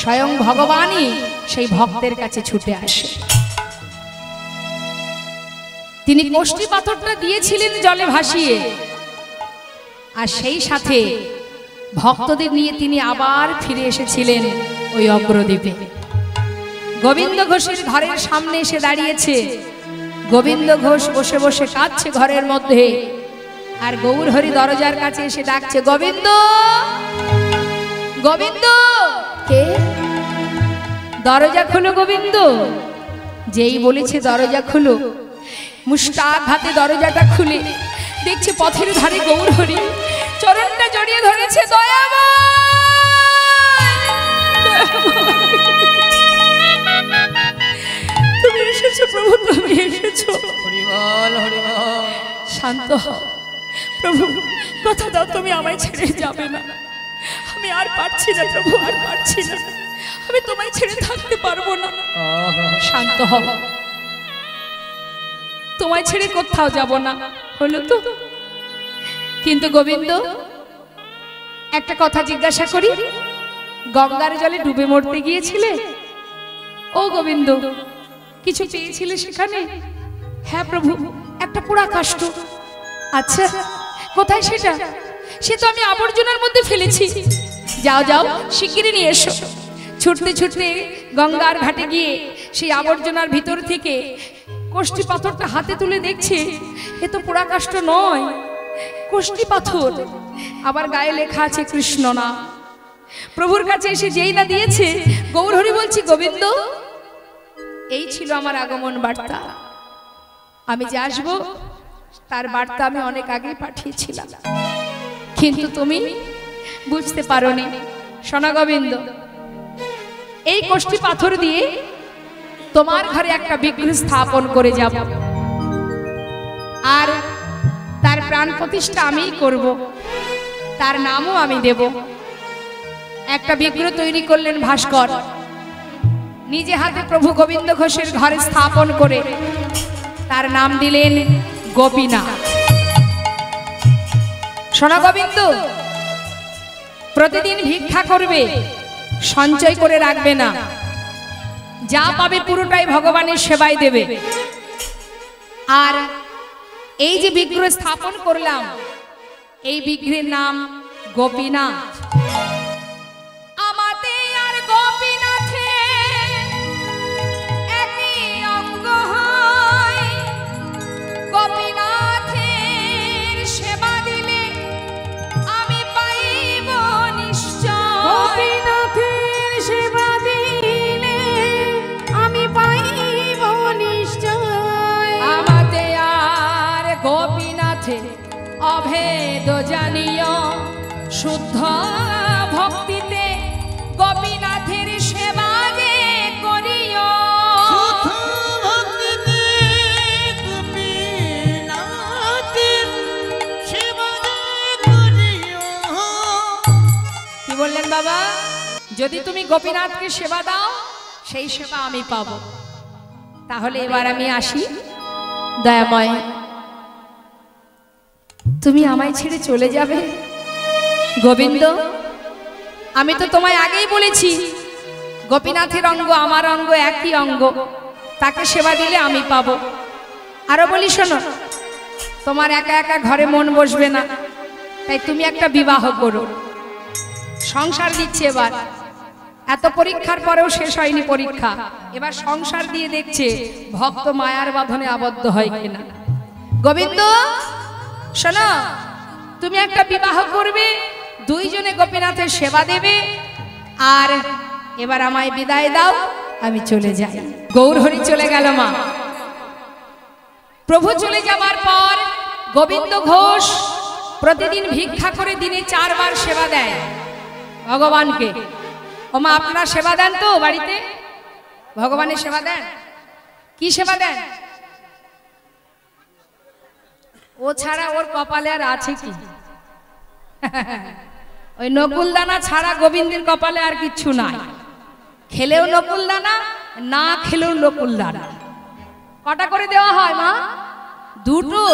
স্বয়ং ভগবানই সেই ভক্তের কাছে ছুটে আসে। তিনি কোষ্ঠী পাথরটা দিয়েছিলেন জলে ভাসিয়ে, আর সেই সাথে ভক্তদের নিয়ে তিনি আবার ফিরে এসেছিলেন ওই অগ্রদ্বীপে। গোবিন্দ ঘোষের ঘরের সামনে এসে দাঁড়িয়েছে। গোবিন্দ ঘোষ বসে বসে কাঁদছে ঘরের মধ্যে, আর গৌরহরি দরজার কাছে এসে ডাকছে, গোবিন্দ গোবিন্দ। কে? দরজা খোলো গোবিন্দ। যেই বলেছে দরজা খোলো, মুষ্টাঘাতে দরজাটা খুলে দেখছে পথের ধারে গৌরহরি চরণটা জড়িয়ে ধরেছে। দয়াময়, তুমি এসেছো এসেছো প্রভু, তুমি এসেছো। হরি বল হরি বল। শান্ত হও প্রভু, কথা দাও তুমি আমায় ছেড়ে যাবে না। আমি আর পারছি না প্রভু, আর পারছি না, আমি তোমায় ছেড়ে থাকতে পারবো না। শান্ত হও, তোমায় ছেড়ে কোথাও যাব না, হলো তো? কিন্তু গোবিন্দ, একটা কথা জিজ্ঞাসা করি, গঙ্গার জলে ডুবে মরতে গিয়েছিলে ও গোবিন্দ, কিছু পেয়েছিলে সেখানে? হ্যাঁ প্রভু, একটা পোড়া কাষ্ঠ। আচ্ছা, কোথায় সেটা? সে তো আমি আবর্জনার মধ্যে ফেলেছি। যাও যাও, শিগগিরই নিয়ে এসো। ছুটতে ছুটতে গঙ্গার ঘাটে গিয়ে সেই আবর্জনার ভিতর থেকে কষ্টি পাথরটা হাতে তুলে দেখছে, এ তো পোড়া কাষ্ঠ নয়, কষ্টি পাথর। আবার গায়ে লেখা আছে কৃষ্ণ নাম। প্রভুর কাছে এসে যেই না দিয়েছে, গৌরহরি বলছি, গোবিন্দ, এই ছিল আমার আগমন বার্তা। আমি যে আসবো তার বার্তা আমি অনেক আগে পাঠিয়েছিলাম, কিন্তু তুমি বুঝতে পারোনি। সোনা গোবিন্দ, এই কষ্টি পাথর দিয়ে তোমার ঘরে একটা বিগ্রহ স্থাপন করে যাব, আর তার প্রাণ প্রতিষ্ঠা আমিই করব, তার নামও আমি দেব। একটা বিগ্রহ তৈরি করলেন ভাস্কর, নিজে হাতে প্রভু গোবিন্দ ঘোষের ঘরে স্থাপন করে তার নাম দিলেন গোপীনাথ। সোনা গোবিন্দ, প্রতিদিন ভিক্ষা করবে, সঞ্চয় করে রাখবে না, যা পাবে পুরোটাই ভগবানের সেবায় দেবে। আর এই যে বিগ্রহ স্থাপন করলাম, এই বিগ্রহের নাম গোপীনাথ। আমাদের আর গোপীনাথে একই অঙ্গ হয়, গোপীনাথের সেবা দিলে আমি পাইব নিশ্চয়। গোপীনাথের সেবা দিলে আমি পাইব নিশ্চয়। আমাদের আর গোপীনাথে অভেদ জানিও, শুদ্ধ ভক্তিতে গোপীনাথের সেবা যে করিও। শুদ্ধ ভক্তিতে গোপীনাথের সেবা করিও। কি বললেন বাবা? যদি তুমি গোপীনাথকে সেবা দাও, সেই সেবা আমি পাবো। তাহলে এবার আমি আসি। দয়াময়, তুমি আমায় ছেড়ে চলে যাবে? গোবিন্দ, আমি তো তোমায় আগেই বলেছি, গোপীনাথের অঙ্গ আমার অঙ্গ একই অঙ্গ, তাকে সেবা দিলে আমি পাবো। আরো বলি শোনো, তোমার একা একা ঘরে মন বসবে না, তাই তুমি একটা বিবাহ করো। সংসার দিচ্ছে এবার, এত পরীক্ষার পরেও শেষ হয়নি পরীক্ষা, এবার সংসার দিয়ে দেখছে ভক্ত মায়ার বাঁধনে আবদ্ধ হয় কিনা। গোবিন্দ শোনো, তুমি একটা বিবাহ করবে, দুইজনে গোপীনাথের সেবা দেবে, আর এবার আমায় বিদায় দাও, আমি চলে যাই। গৌরহরি চলে গেল মা। প্রভু চলে যাবার পর গোবিন্দ ঘোষ প্রতিদিন ভিক্ষা করে দিনে 4 বার সেবা দেয় ভগবানকে। ও মা, আপনারা সেবা দেন তো বাড়িতে? ভগবানের সেবা দেন? কি সেবা দেন? ও ছাড়া ওর কপালে আর আছে কি? ওই নকুল দানা ছাড়া গোবিন্দের কপালে আর কিচ্ছু নাই। খেলেও নকুল দানা, না খেলেও নকুল দানা। কটা করে দেওয়া হয় মা? 2টো।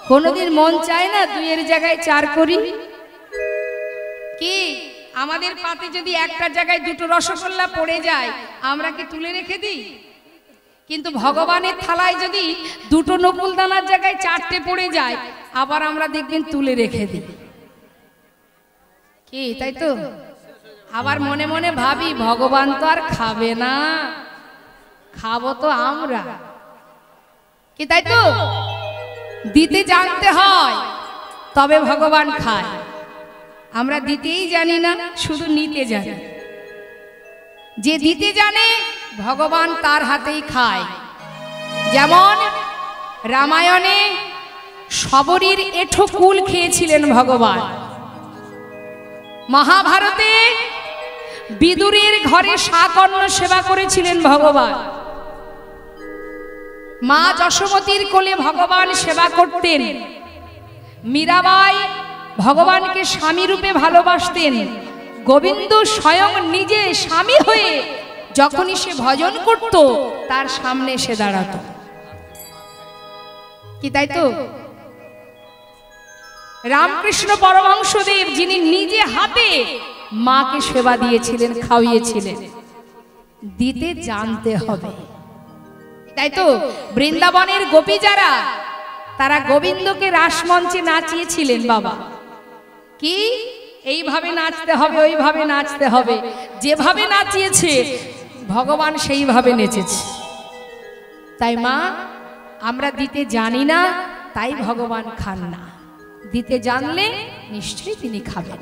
কোনোদিন মন চায় না 2-এর জায়গায় 4 করি? কি আমাদের পাতে যদি একটা জায়গায় 2টো রসগোল্লা পড়ে যায়, আমরা কি তুলে রেখে দিই? কিন্তু ভগবানের থালায় যদি 2টো নকুল দানার জায়গায় 4টে পড়ে যায়, আবার আমরা দেখবেন তুলে রেখে দিই। কি তাই তো? আবার মনে মনে ভাবি, ভগবান তো আর খাবে না, খাবো তো আমরা। কি তাই তো? দিতে জানতে হয়, তবে ভগবান খায়। আমরা দিতেই জানি না, শুধু নিতে জানি। যে দিতে জানে, ভগবান তার হাতেই খায়। যেমন রামায়ণে শবরীর এঁঠো কুল খেয়েছিলেন ভগবান। মহাভারতে বিদুরের ঘরে শাকঅন্ন সেবা করেছিলেন ভগবান। মা যশোমতীর কোলে ভগবান সেবা করতেন। মীরাবাই ভগবানকে স্বামী রূপে ভালোবাসতেন। গোবিন্দ স্বয়ং নিজে স্বামী হয়ে যখনই সে ভজন করত তার সামনে এসে দাঁড়াতো। কি তাই তো? রামকৃষ্ণ পরমহংসদেব যিনি নিজে হাতে মাকে সেবা দিয়েছিলেন, খাওয়িয়েছিলেন, দিতে জানতে হবে। তাই তো বৃন্দাবনের গোপী যারা, তারা গোবিন্দকে রাসমঞ্চে নাচিয়েছিলেন বাবা। কি এইভাবে নাচতে হবে, ওইভাবে নাচতে হবে, যেভাবে নাচিয়েছে ভগবান সেইভাবে নেচেছে। তাই মা, আমরা দিতে জানি না, তাই ভগবান খান না। দিতে জানলে নিশ্চয়ই তিনি খাবেন।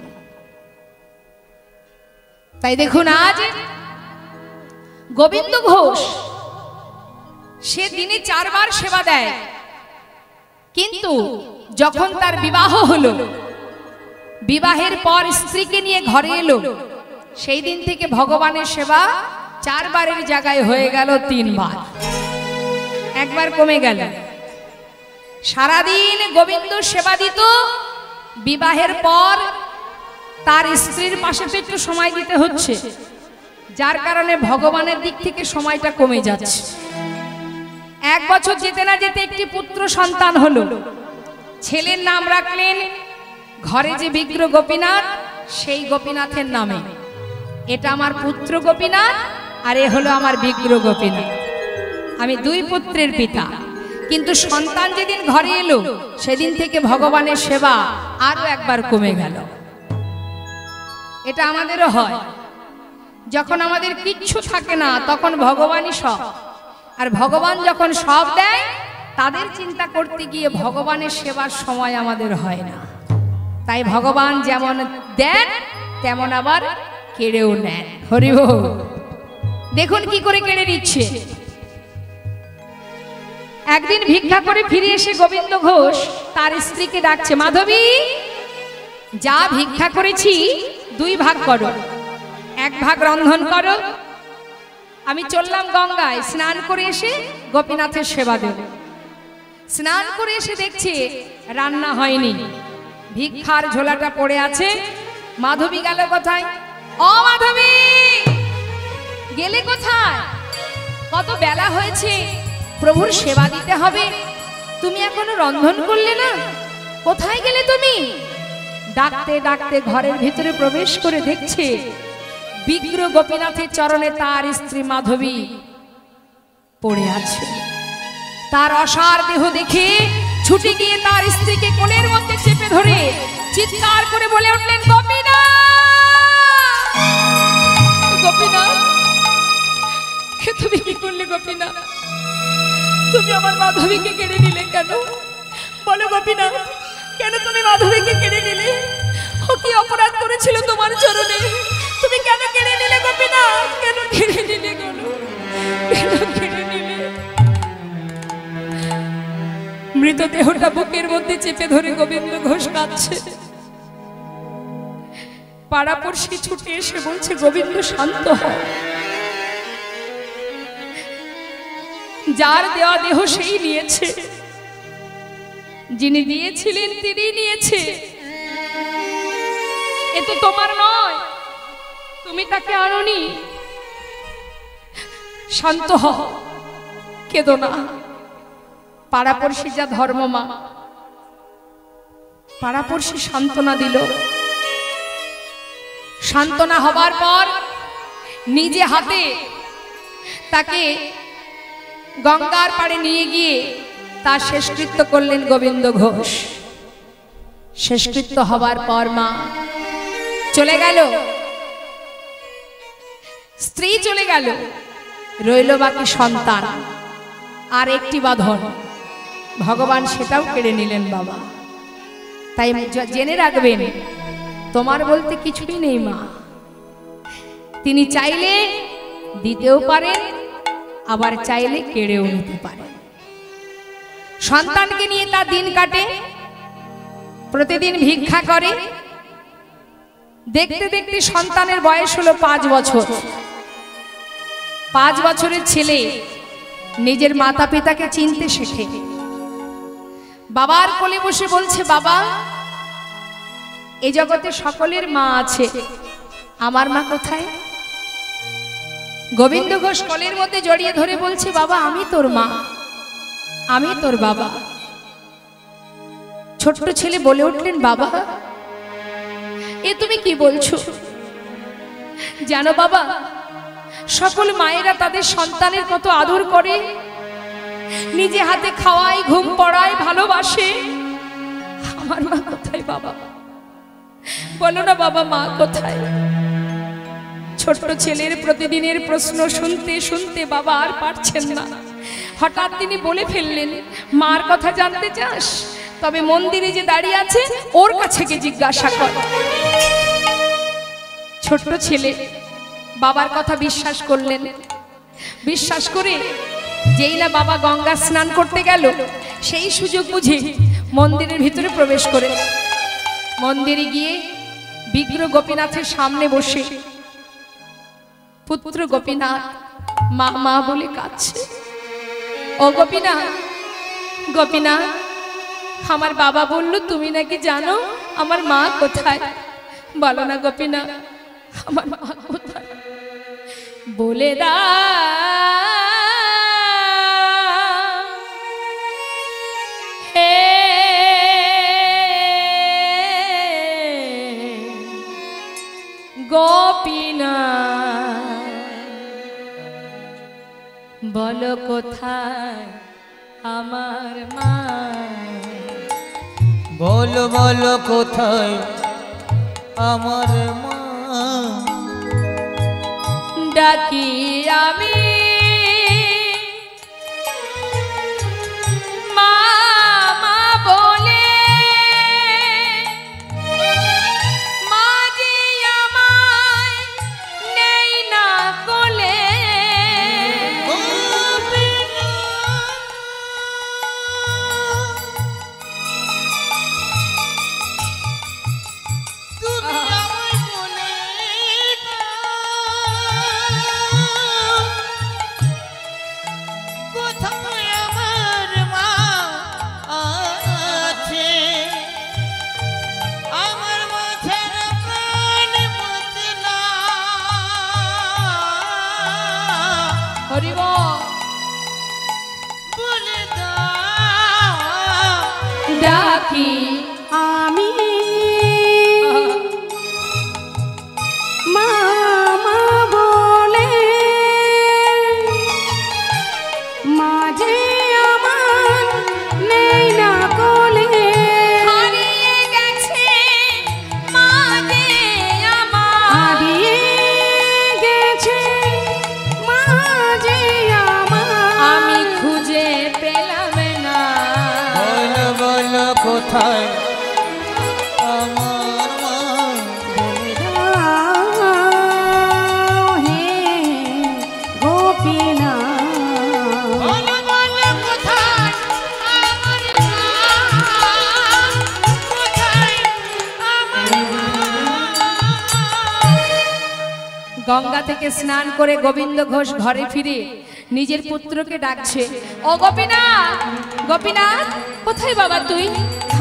তাই দেখুন আজ গোবিন্দ ঘোষ সে দিনে 4 বার সেবা দেয়, কিন্তু যখন তার বিবাহ হলো, বিবাহের পর স্ত্রীকে নিয়ে ঘরে এলো, সেই দিন থেকে ভগবানের সেবা 4 বারের জায়গায় হয়ে গেল 3 বার। 1 বার কমে গেল। সারাদিন গোবিন্দ সেবা দিত, বিবাহের পর তার স্ত্রীর পাশে তো একটু সময় দিতে হচ্ছে, যার কারণে ভগবানের দিক থেকে সময়টা কমে যাচ্ছে। 1 বছর যেতে না যেতে একটি পুত্র সন্তান হলো। ছেলের নাম রাখলেন ঘরে যে বিগ্রহ গোপীনাথ, সেই গোপীনাথের নামে। এটা আমার পুত্র গোপীনাথ, আর এ হলো আমার বিগ্রহ গোপীনাথ। আমি 2 পুত্রের পিতা। কিন্তু সন্তান যেদিন ঘরে এলো, সেদিন থেকে ভগবানের সেবা আরো 1 বার কমে গেল। এটা আমাদেরও হয়। যখন আমাদের কিচ্ছু থাকে না, তখন ভগবানই সব। আর ভগবান যখন সব দেয়, তাদের চিন্তা করতে গিয়ে ভগবানের সেবার সময় আমাদের হয় না। তাই ভগবান যেমন দেন তেমন আবার কেড়েও নেন। হরি বল। দেখুন কি করে কেড়ে নিচ্ছে। একদিন ভিক্ষা করে ফিরে এসে গোবিন্দ ঘোষ তার স্ত্রীকে ডাকছে, মাধবী, যা ভিক্ষা করেছি 2 ভাগ করো, 1 ভাগ রন্ধন করো। আমি চললাম গঙ্গায়, স্নান করে এসে গোপীনাথের সেবা দেব। স্নান করে এসে দেখছি রান্না হয়নি, ভিক্ষার ঝোলাটা পড়ে আছে। মাধবী গেল কোথায়? ও মাধবী, গেলে কোথায়? কত বেলা হয়েছে, প্রভুর সেবা দিতে হবে, তুমি এখনো রন্ধন করলে না, কোথায় গেলে তুমি? ডাকতে ডাকতে ঘরের ভিতরে প্রবেশ করে দেখছে বিগ্রহ গোপীনাথের চরণে তার স্ত্রী মাধবী পড়ে আছে। তার অসার দেহ দেখে ছুটে গিয়ে তার স্ত্রীকে কোলের মধ্যে চেপে ধরে চিৎকার করে বলে উঠলেন, গোপীনাথ, গোপীনাথ, তুমি কি করলে গোপীনাথ? তুমি আমার মাধবীকে কেড়ে নিলে কেন? বলো গোপীনাথ, কেন তুমি মাধবীকে কেড়ে নিলে? ও কি অপরাধ করেছিল তোমার চরণে? তুমি কেন কেড়ে নিলে গোপীনাথ? কেন কেড়ে নিলে? কেন কেড়ে নিলে? মৃতদেহটা বুকের মধ্যে চেপে ধরে গোবিন্দ ঘোষ কাঁদছে। পাড়াপড়শি ছুটে এসে বলছে, গোবিন্দ শান্ত হও, যার দেওয়া দেহ সেই নিয়েছে, যিনি দিয়েছিলেন তিনি নিয়েছে, এ তো তোমার নয়, তুমি তাকে আনোনি। শান্ত হও, কেঁদো না। পাড়াপড়শি যা ধর্ম মা, পাড়াপড়শি সান্ত্বনা দিল। সান্ত্বনা হবার পর নিজে হাতে তাকে গঙ্গার পাড়ে নিয়ে গিয়ে তার শেষকৃত্য করলেন গোবিন্দ ঘোষ। শেষকৃত্য হবার পর মা চলে গেল, স্ত্রী চলে গেল, রইল বাকি সন্তান আর একটি বাঁধন। ভগবান সেটাও কেড়ে নিলেন বাবা। তাই জেনে রাখবেন, তোমার বলতে কিছুই নেই মা। তিনি চাইলে দিতেও পারেন, আবার চাইলে কেড়েও নিতে পারেন। সন্তানকে নিয়ে তার দিন কাটে, প্রতিদিন ভিক্ষা করে। দেখতে দেখতে সন্তানের বয়স হলো 5 বছর। 5 বছরের ছেলে নিজের মাতা পিতাকে চিনতে শেখে। বাবার কোলে বসে বলছে, বাবা এই জগতে সকলের মা আছে, আমার মা কোথায়? গোবিন্দ ঘোষ কোলের মধ্যে জড়িয়ে ধরে বলছে, বাবা আমি তোর মা, আমি তোর বাবা। ছোট্ট ছেলে বলে উঠলেন, বাবা এ তুমি কি বলছো? জানো বাবা, সকল মায়েরা তাদের সন্তানের কত আদর করে, নিজে হাতে খাওয়ায়, ঘুম পড়ায়, ভালোবাসে। আমার মা কোথায় বাবা? বলো না বাবা, মা কোথায়? ছোট্ট ছেলের প্রতিদিনের প্রশ্ন শুনতে শুনতে বাবা আর পারছেন না। হঠাৎ তিনি বলে ফেললেন, মার কথা জানতে চাস? তবে মন্দিরে যে দাঁড়িয়ে আছে ওর কাছে গিয়ে জিজ্ঞাসা কর। ছোট্ট ছেলে বাবার কথা বিশ্বাস করলেন। বিশ্বাস করে যেই না বাবা গঙ্গা স্নান করতে গেল, সেই সুযোগ বুঝে মন্দিরের ভিতরে প্রবেশ করে মন্দিরে গিয়ে বিগ্রহ গোপীনাথের সামনে বসে পুত্র গোপীনাথ মা মা বলে কাঁদছে। ও গোপীনাথ, গোপীনাথ, আমার বাবা বলল তুমি নাকি জানো আমার মা কোথায়? বলো না গোপীনাথ, আমার মা কোথায়? বলে দাও হে গোপীনাথ, বলো কোথায় আমার মা? বলো বলো কোথায় আমার মা? ডাকি আমি মা মা বলে, মা যে আমায় নেই না কোলে। ডাকি আমি মা মা বলে, মা যে আমার নেই না কোলে। হারিয়ে গেছে মা যে আমার, হারিয়ে গেছে মা যে আমার, আমি খুঁজে পেলাম না। বলো বলো কোথায় আমার মা? বলে দাও হে গোপীনাথ, বলো বলো কোথায় আমার মা? কোথায় আমার মা? গঙ্গা থেকে স্নান করে গোবিন্দ ঘোষ ঘরে ফিরে নিজের পুত্রকে ডাকছে, ও গোপীনাথ, গোপীনাথ কোথায় বাবা তুই?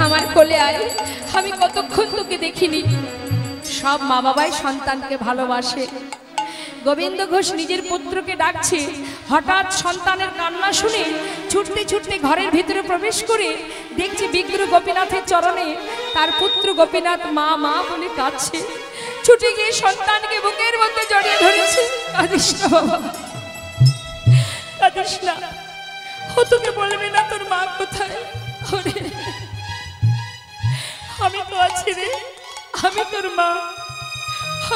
আমার কোলে আয়, আমি কতক্ষণ তোকে দেখিনি। সব মা বাবাই সন্তানকে ভালোবাসে। গোবিন্দ ঘোষ নিজের পুত্রকে ডাকছে। হঠাৎ সন্তানের কান্না শুনে ছুটতে ছুটতে ঘরের ভিতরে প্রবেশ করে দেখছে বিগ্রহ গোপীনাথের চরণে তার পুত্র গোপীনাথ মা মা বলে কাঁদছে। ছুটে গিয়ে সন্তানকে বুকের মধ্যে জড়িয়ে ধরেছে। কাঁদিস না বাবা, কাঁদিস না, ও তোকে বলবে না তোর মা কোথায়। ওরে, আমি তো আছি রে, আমি তোর মা,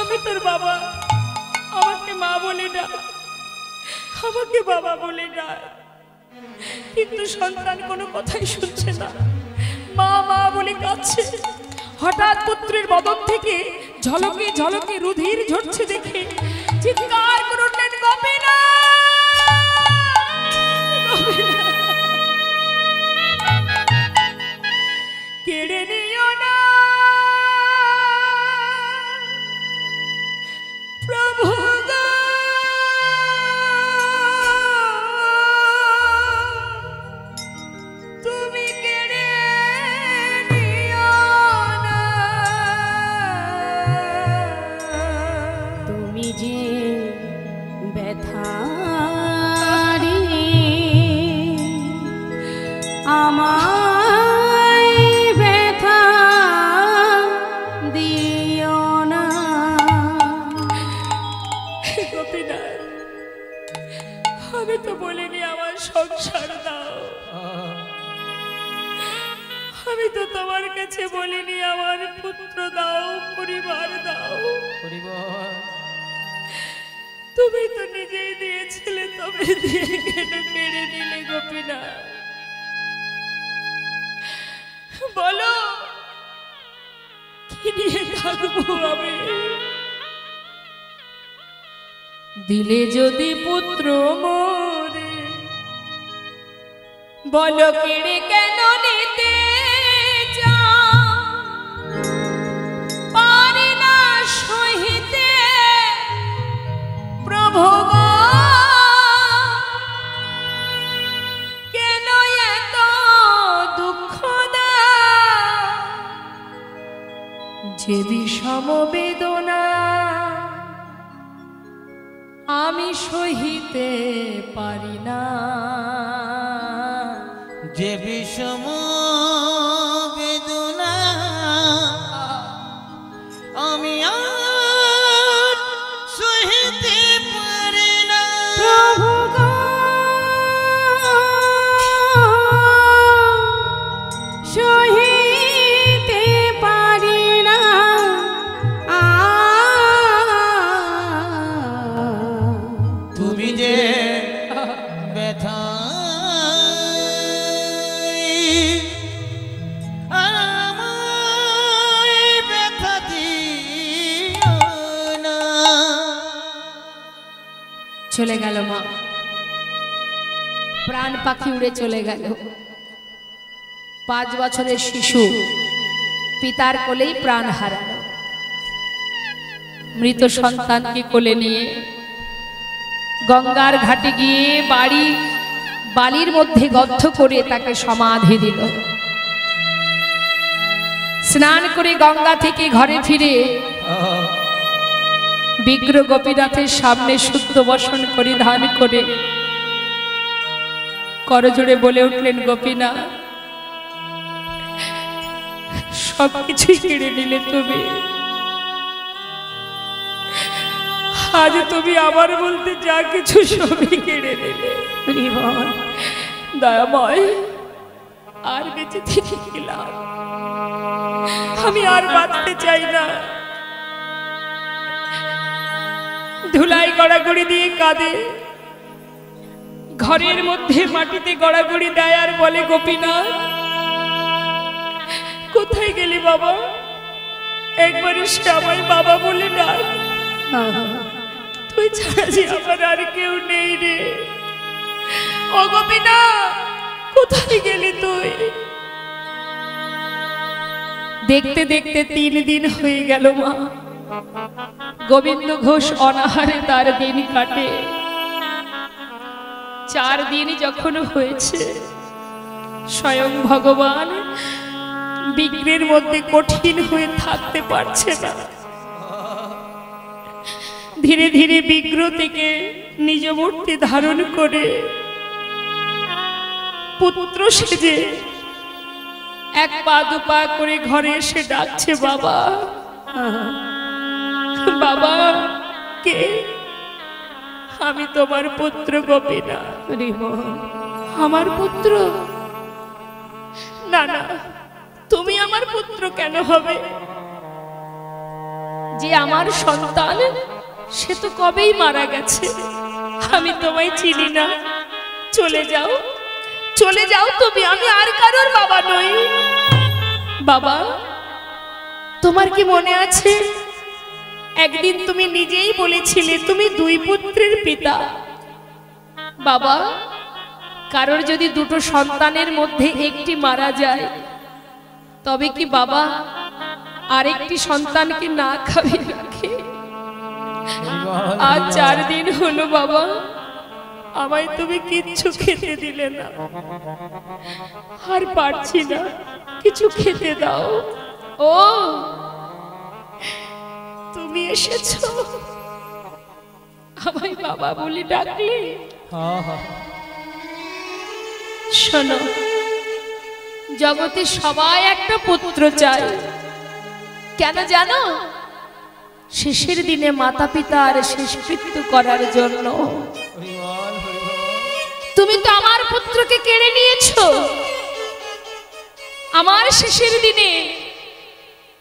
আমি তোর বাবা। আমাকে মা বলে ডাক, আমাকে বাবা বলে ডাক। কিন্তু সন্তান কোনো কথাই শুনছে না, মা মা বলে কাঁদছে। হঠাৎ পুত্রের বদন থেকে ঝলকে ঝলকে রুধির ঝরছে দেখে চিৎকার করে উঠলেন, কেড়ে নিও না প্রভু গো, আমায় ব্যথা দিও না। গোপীনাথ, আমি তো বলিনি আমার সংসার দাও, আমি তো তোমার কাছে বলিনি আমার পুত্র দাও, পরিবার দাও। তুমি তো নিজেই দিয়েছিলে, তবে দিয়ে কেন কেড়ে নিলে গোপীনাথ? বলো, কি নিয়ে থাকবো আমি? দিলে যদি পুত্র মোরে, বলো কেড়ে কেন নিতে চাও? পারি না সহিতে প্রভু গো, কেন এত দুঃখ দাও? যে বিষম বেদনা আমি সহিতে পারি না, যে বিষম বেদনা আমি আর সহিতে পারি না। প্রভু গো, সহিতে পারি না। তুমি যে ব্যথা আমায় ব্যথা দিও না। চলে গেল মা, প্রাণ পাখি উড়ে চলে গেল। 5 বছরের শিশু পিতার কোলেই প্রাণ হারালো। মৃত সন্তানকে কোলে নিয়ে গঙ্গার ঘাটে গিয়ে বালির মধ্যে গর্ত করে তাকে সমাধি দিল। স্নান করে গঙ্গা থেকে ঘরে ফিরে বিগ্র গোপীনাথের সামনে শুদ্ধ বসন পরিধান করে করজোড়ে বলে উঠলেন, গোপীনাথ, সবকিছুই কেড়ে নিলে তুমি। আজ তুমি আমার বলতে যা কিছু সবই কেড়ে নিলে। দয়াময়, আর বেঁচে থেকে গেলাম, আমি আর বাঁচতে চাই না। ধুলাই গড়াগড়ি দিয়ে কাঁদে, ঘরের মধ্যে মাটিতে গড়াগড়ি দেয় আর বলে, গোপীনাথ, কোথায় গেলি বাবা? একবার এসে আমায় বাবা বলে ডাক। তুই ছাড়া যে আমার আর কেউ নেই রে। ও গোপীনাথ, কোথায় গেলি তুই? দেখতে দেখতে 3 দিন হয়ে গেল মা। গোবিন্দ ঘোষ অনাহারে তার দিন কাটে। 4 দিন যখন হয়েছে, স্বয়ং ভগবান বিগ্রের মধ্যে কঠিন হয়ে থাকতে পারছে না। ধীরে ধীরে বিগ্র থেকে নিজ মূর্তি ধারণ করে পুত্র সেজে 1 পা 2 পা করে ঘরে এসে ডাকছে, বাবা, বাবা। কে? আমি তোমার পুত্র গোপীনাথ। আমার পুত্র? না না, তুমি আমার পুত্র কেন হবে? যে আমার সন্তান সে তো কবেই মারা গেছে। আমি তোমায় চিনি না। চলে যাও, চলে যাও তুমি, আমি আর কারোর বাবা নই। বাবা, তোমার কি মনে আছে একদিন তুমি নিজেই বলেছিলে তুমি 2 পুত্রের পিতা? বাবা, কারোর যদি 2টো সন্তানের মধ্যে একটি মারা যায়, তবে কি বাবা আরেকটি সন্তানকে না খাবে রাখে? আজ 4 দিন হলো বাবা, আমায় তুমি কিচ্ছু খেতে দিলে না। আর পারছি না, কিছু খেতে দাও। ও, তুমি এসেছো, আমায় বাবা বলে ডাকলে। শোনো, জগতে সবাই একটা পুত্র চায়, কেন জানো? শেষের দিনে মাতা পিতার শেষকৃত্য করার জন্য। তুমি তো আমার পুত্রকে কেড়ে নিয়েছো, আমার শেষের দিনে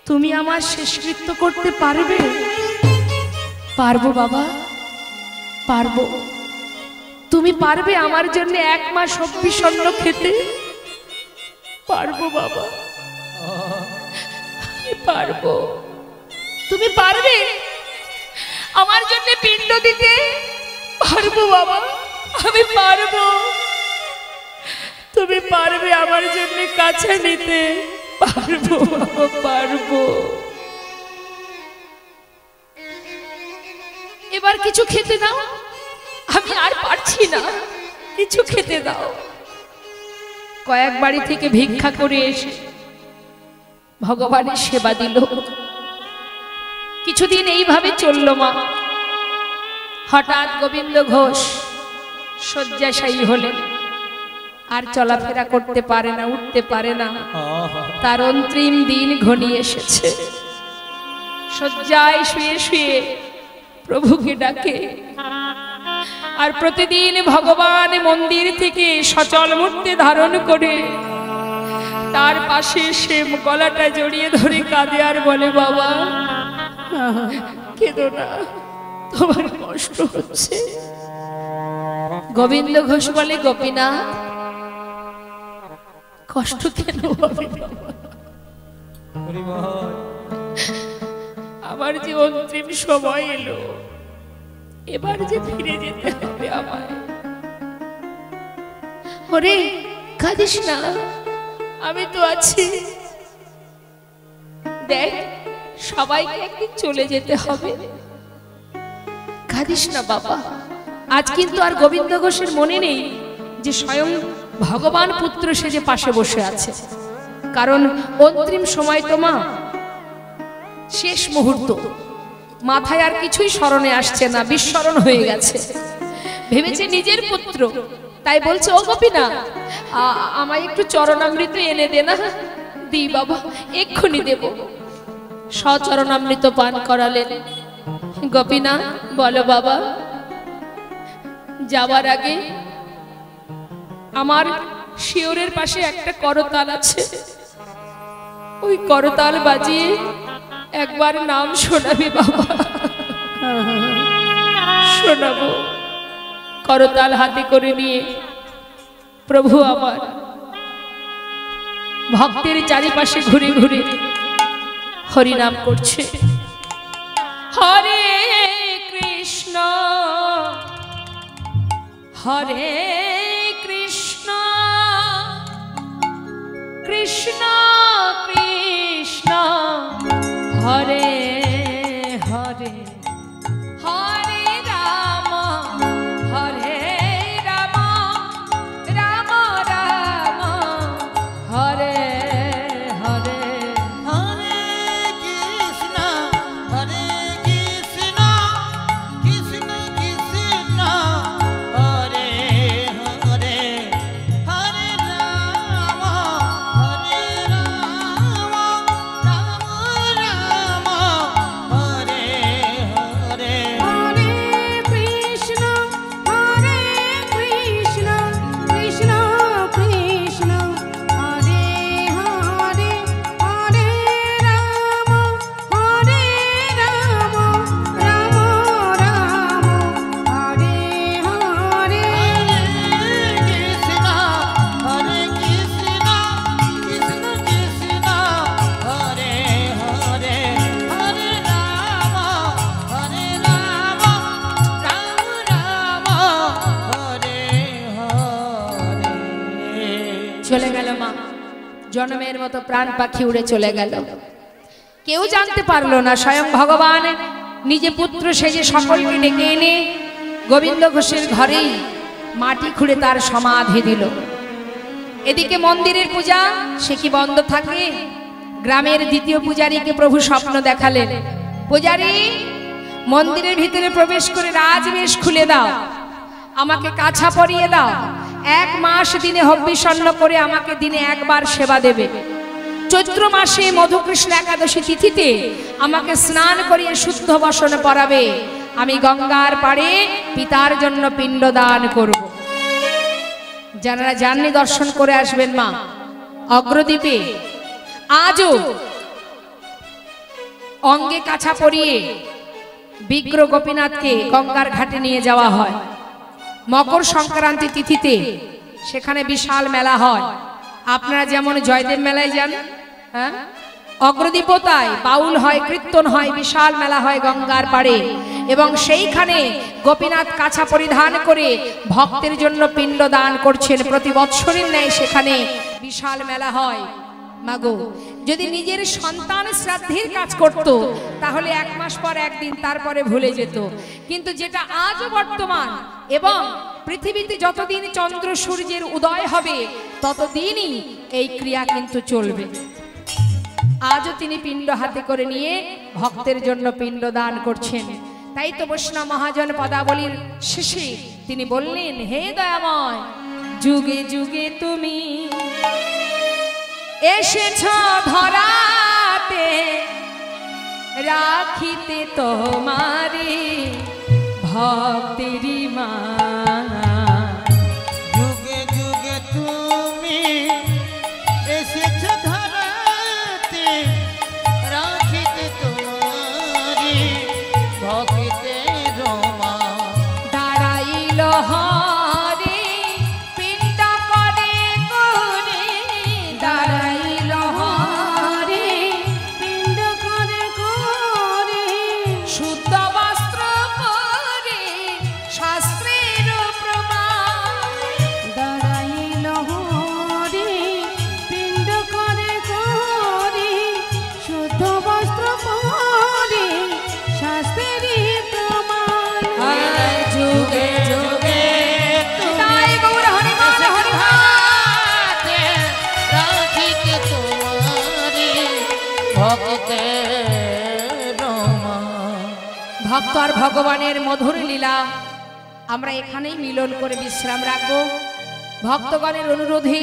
তুমি আমার শেষকৃত্য করতে পারবে? পারবো বাবা, পারবো। তুমি পারবে আমার জন্য 1 মাস অন্ন খেতে? পারবো বাবা, পারবো। তুমি পারবে আমার জন্য পিণ্ড দিতে? পারবো বাবা, আমি পারবো। তুমি পারবে আমার জন্য কাছে নিতে? পারবো বাবা, পারবো। এবার কিছু খেতে দাও, আমি আর পারছি না, কিছু খেতে দাও। কয়েক বাড়ি থেকে ভিক্ষা করে এসে ভগবানের সেবা দিল। কিছুদিন এইভাবে চলল মা। হঠাৎ গোবিন্দ ঘোষ শয্যাশায়ী হলেন, আর চলাফেরা করতে পারে না, উঠতে পারে না। তার অন্তিম দিন ঘনিয়ে এসেছে। শয্যায় শুয়ে শুয়ে প্রভুকে ডাকে, আর প্রতিদিন ভগবান মন্দির থেকে সচল মূর্তি ধারণ করে তার পাশে সে গলাটা জড়িয়ে ধরে কাঁদে আর বলে, বাবা কেঁদো না, তোমার কষ্ট হচ্ছে। গোবিন্দ ঘোষ বলে, গোপীনাথ কষ্ট কেন হবে? আমার যে অন্তিম সময় এলো, এবার যে ফিরে যেতে হবে আমায়। ওরে কাঁদিস না, আমি তো আছি। দেখ সবাইকে একদিন চলে যেতে হবে, কাঁদিস না বাবা। আজ কিন্তু আর গোবিন্দ ঘোষের মনে নেই যে স্বয়ং ভগবান পুত্র সেজে পাশে বসে আছে। কারণ অন্তিম সময় তো মা, শেষ মুহূর্ত, মাথায় আর কিছুই স্মরণে আসছে না, বিস্মরণ হয়ে গেছে। ভেবেছে নিজের পুত্র, তাই বলছে, ও গোপীনাথ আমায় একটু চরণামৃত এনে দে না। দি বাবা, এক্ষুনি দেব। সচরণামৃত পান করালেন। গোপীনাথ বলো বাবা, যাওয়ার আগে আমার শিওরের পাশে একটা করতাল আছে, ওই করতাল বাজিয়ে একবার নাম শোনাবি বাবা। শোনাবো। করতাল হাতে করে নিয়ে প্রভু আমার ভক্তের চারিপাশে ঘুরে ঘুরে হরিনাম করছে। হরে কৃষ্ণ হরে কৃষ্ণ কৃষ্ণ কৃষ্ণ হরে হরে, হরে রাম হরে রাম রাম রাম হরে হরে, হরে কৃষ্ণ কৃষ্ণ কৃষ্ণ হরে হরে, হরে রাম রাম রাম হরে হরে। হরে কৃষ্ণ কৃষ্ণ কৃষ্ণ হরে হরে, হরে রাম রাম রাম হরে হরে। কৃষ্ণ কৃষ্ণ কৃষ্ণ হরে হরে, হরে রাম রাম রাম হরে হরে। চলে গেল মা। জন্মের মতো প্রাণ পাখি উড়ে চলে গেল। কেউ জানতে পারলো না, স্বয়ং ভগবান নিজে পুত্র সেজে সকলকে ডেকে এনে গোবিন্দ ঘোষের ঘরেই মাটি খুঁড়ে তার সমাধি দিল। এদিকে মন্দিরের পূজা সে কি বন্ধ থাকে? গ্রামের দ্বিতীয় পূজারীকে প্রভু স্বপ্ন দেখালেন, পূজারী মন্দিরের ভিতরে প্রবেশ করে রাজবেশ খুলে দাও, আমাকে কাছা পরিয়ে দাও, 1 মাস দিনে হব্বিষণ্ণ করে আমাকে দিনে একবার সেবা দেবে। চৈত্র মাসে মধুকৃষ্ণ একাদশী তিথিতে আমাকে স্নান করিয়ে শুদ্ধ বসন পরাবে। আমি গঙ্গার পাড়ে পিতার জন্য পিণ্ডদান করব। যারা যাননি দর্শন করে আসবেন মা। অগ্রদ্বীপে আজও অঙ্গে কাছা পরিয়ে বিগ্র গোপীনাথকে গঙ্গার ঘাটে নিয়ে যাওয়া হয়। মকর সংক্রান্তি তিথিতে সেখানে বিশাল মেলা হয়। আপনারা যেমন জয়দেব মেলায় যান, হ্যাঁ, অগ্রদ্বীপও তাই। বাউল হয়, কীর্তন হয়, বিশাল মেলা হয় গঙ্গার পাড়ে। এবং সেইখানে গোপীনাথ কাছা পরিধান করে ভক্তের জন্য পিণ্ড দান করছেন। প্রতি বৎসরের ন্যায় সেখানে বিশাল মেলা হয়। মাগো, যদি নিজের সন্তান শ্রাদ্ধের কাজ করত তাহলে 1 মাস পর একদিন, তারপরে ভুলে যেত। কিন্তু যেটা আজও বর্তমান, এবং পৃথিবীতে যতদিন চন্দ্র সূর্যের উদয় হবে ততদিনই এই ক্রিয়া কিন্তু চলবে। আজও তিনি পিণ্ড হাতে করে নিয়ে ভক্তের জন্য পিণ্ড দান করছেন। তাই তো বৈষ্ণব মহাজন পদাবলীর শেষে তিনি বললেন, হে দয়াময়, যুগে যুগে তুমি এসেছ ধরাতে, রাখিতে তোমারে ভক্তেরি মা। যুগে যুগে তুমি এসেছ ধরাতে, রাখিতে তোমারি ভক্তের মা। দাঁড়াইল হরে পিণ্ড করে করে, দাঁড়াইল হরে পিণ্ড করে করে, শুদ্ধ বস্ত্র পরে শাস্ত্রের প্রমাণ। দাঁড়াইল হরে পিণ্ড করে করে, শুদ্ধ বস্ত্র পরে শাস্ত্রেরই প্রমাণ। যুগে যুগে তাই গৌর হরি বল, হরি বল। রাখিতে তোমারি ভক্তের মা। ভক্ত আর ভগবানের মধুর লীলা আমরা এখানেই মিলন করে বিশ্রাম রাখবো। ভক্তগণের অনুরোধে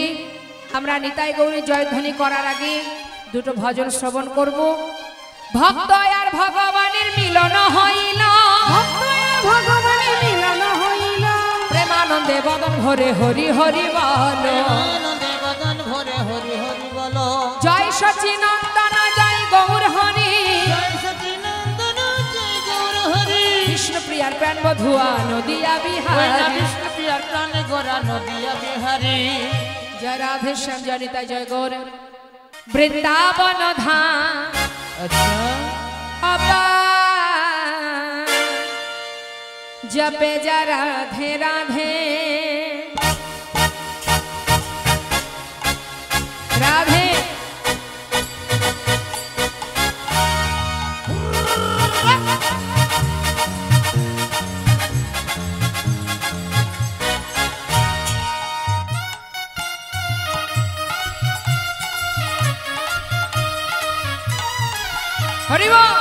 আমরা নিতাই গৌরী জয়ধ্বনি করার আগে দুটো ভজন শ্রবণ করব। ভক্ত আর ভগবানের মিলন হইল, ভগবানের মিলন হইল, প্রেমানন্দে বদন ভরে হরি হরি বল। আনন্দে বদন ভরে হরি হরি বলো। জয় সচিনন্দন জয় গৌর হরি, জয় সচিনন্দন জয় গৌর হরি। বিষ্ণুপ্রিয়ার প্রাণ বধুয়া নদিয়া বিহারী, বিষ্ণুপ্রিয়ার প্রাণে গোরা নদিয়া বিহারী। জয় রাধে শ্যাম জয় নিতাই জয় গৌর। বৃন্দাবন ধাম আচ্ছা, अपार, जपे जा राधे राधे राधे। हरि बोल।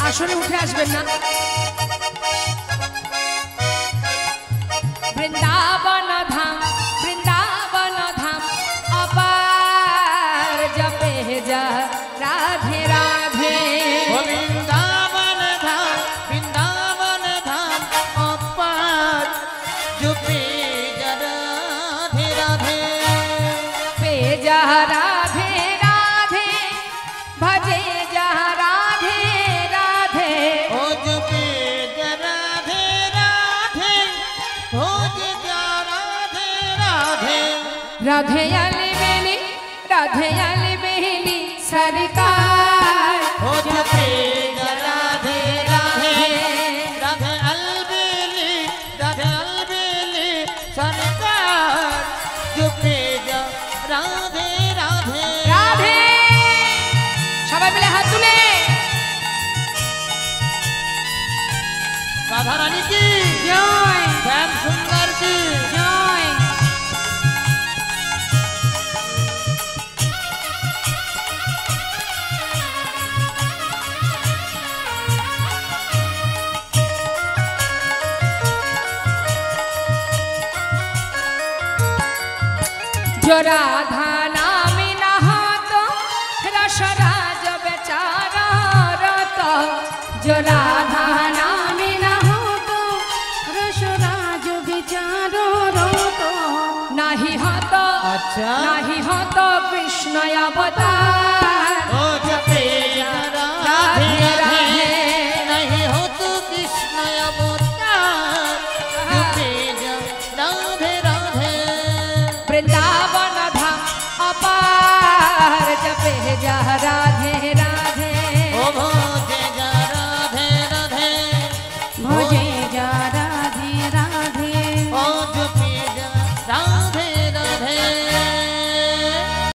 আসরে উঠে আসবেন না। বৃন্দাবন ধাম, বৃন্দাবন ধাম অপার, জপে যা রাধে রাধে। বৃন্দাবন ধাম, বৃন্দাবন ধাম অপার, জপে যা রাধে রাধে। पे जा राधे राधे, भजे जा राधे राधे। ও জপে যা রাধে রাধে, ভোজ যা রাধে রাধে। राधे आले बेली, राधे आले बेली सरकार। ও জপে যা রাধে রাধে, রাধে अलबेली, রাধে अलबेली सरकार। জপে যা রাধে রাধে। রাধে, সবাই মিলে হাত তুলে। রাধা রানী কি জয় শ্যাম সুন্দর কি জয়। जो राधा नाम नहात रसराज बेचारा रत जो राधा नाम नहात रसराज विचारो रत नाही हत अच्छा नाही हत कृष्ण अवतार ओ जपे राधे राधे नहीं हो तो कृष्ण अवतार जपे राधे राधे वृंदावन धाम अपार जपे जा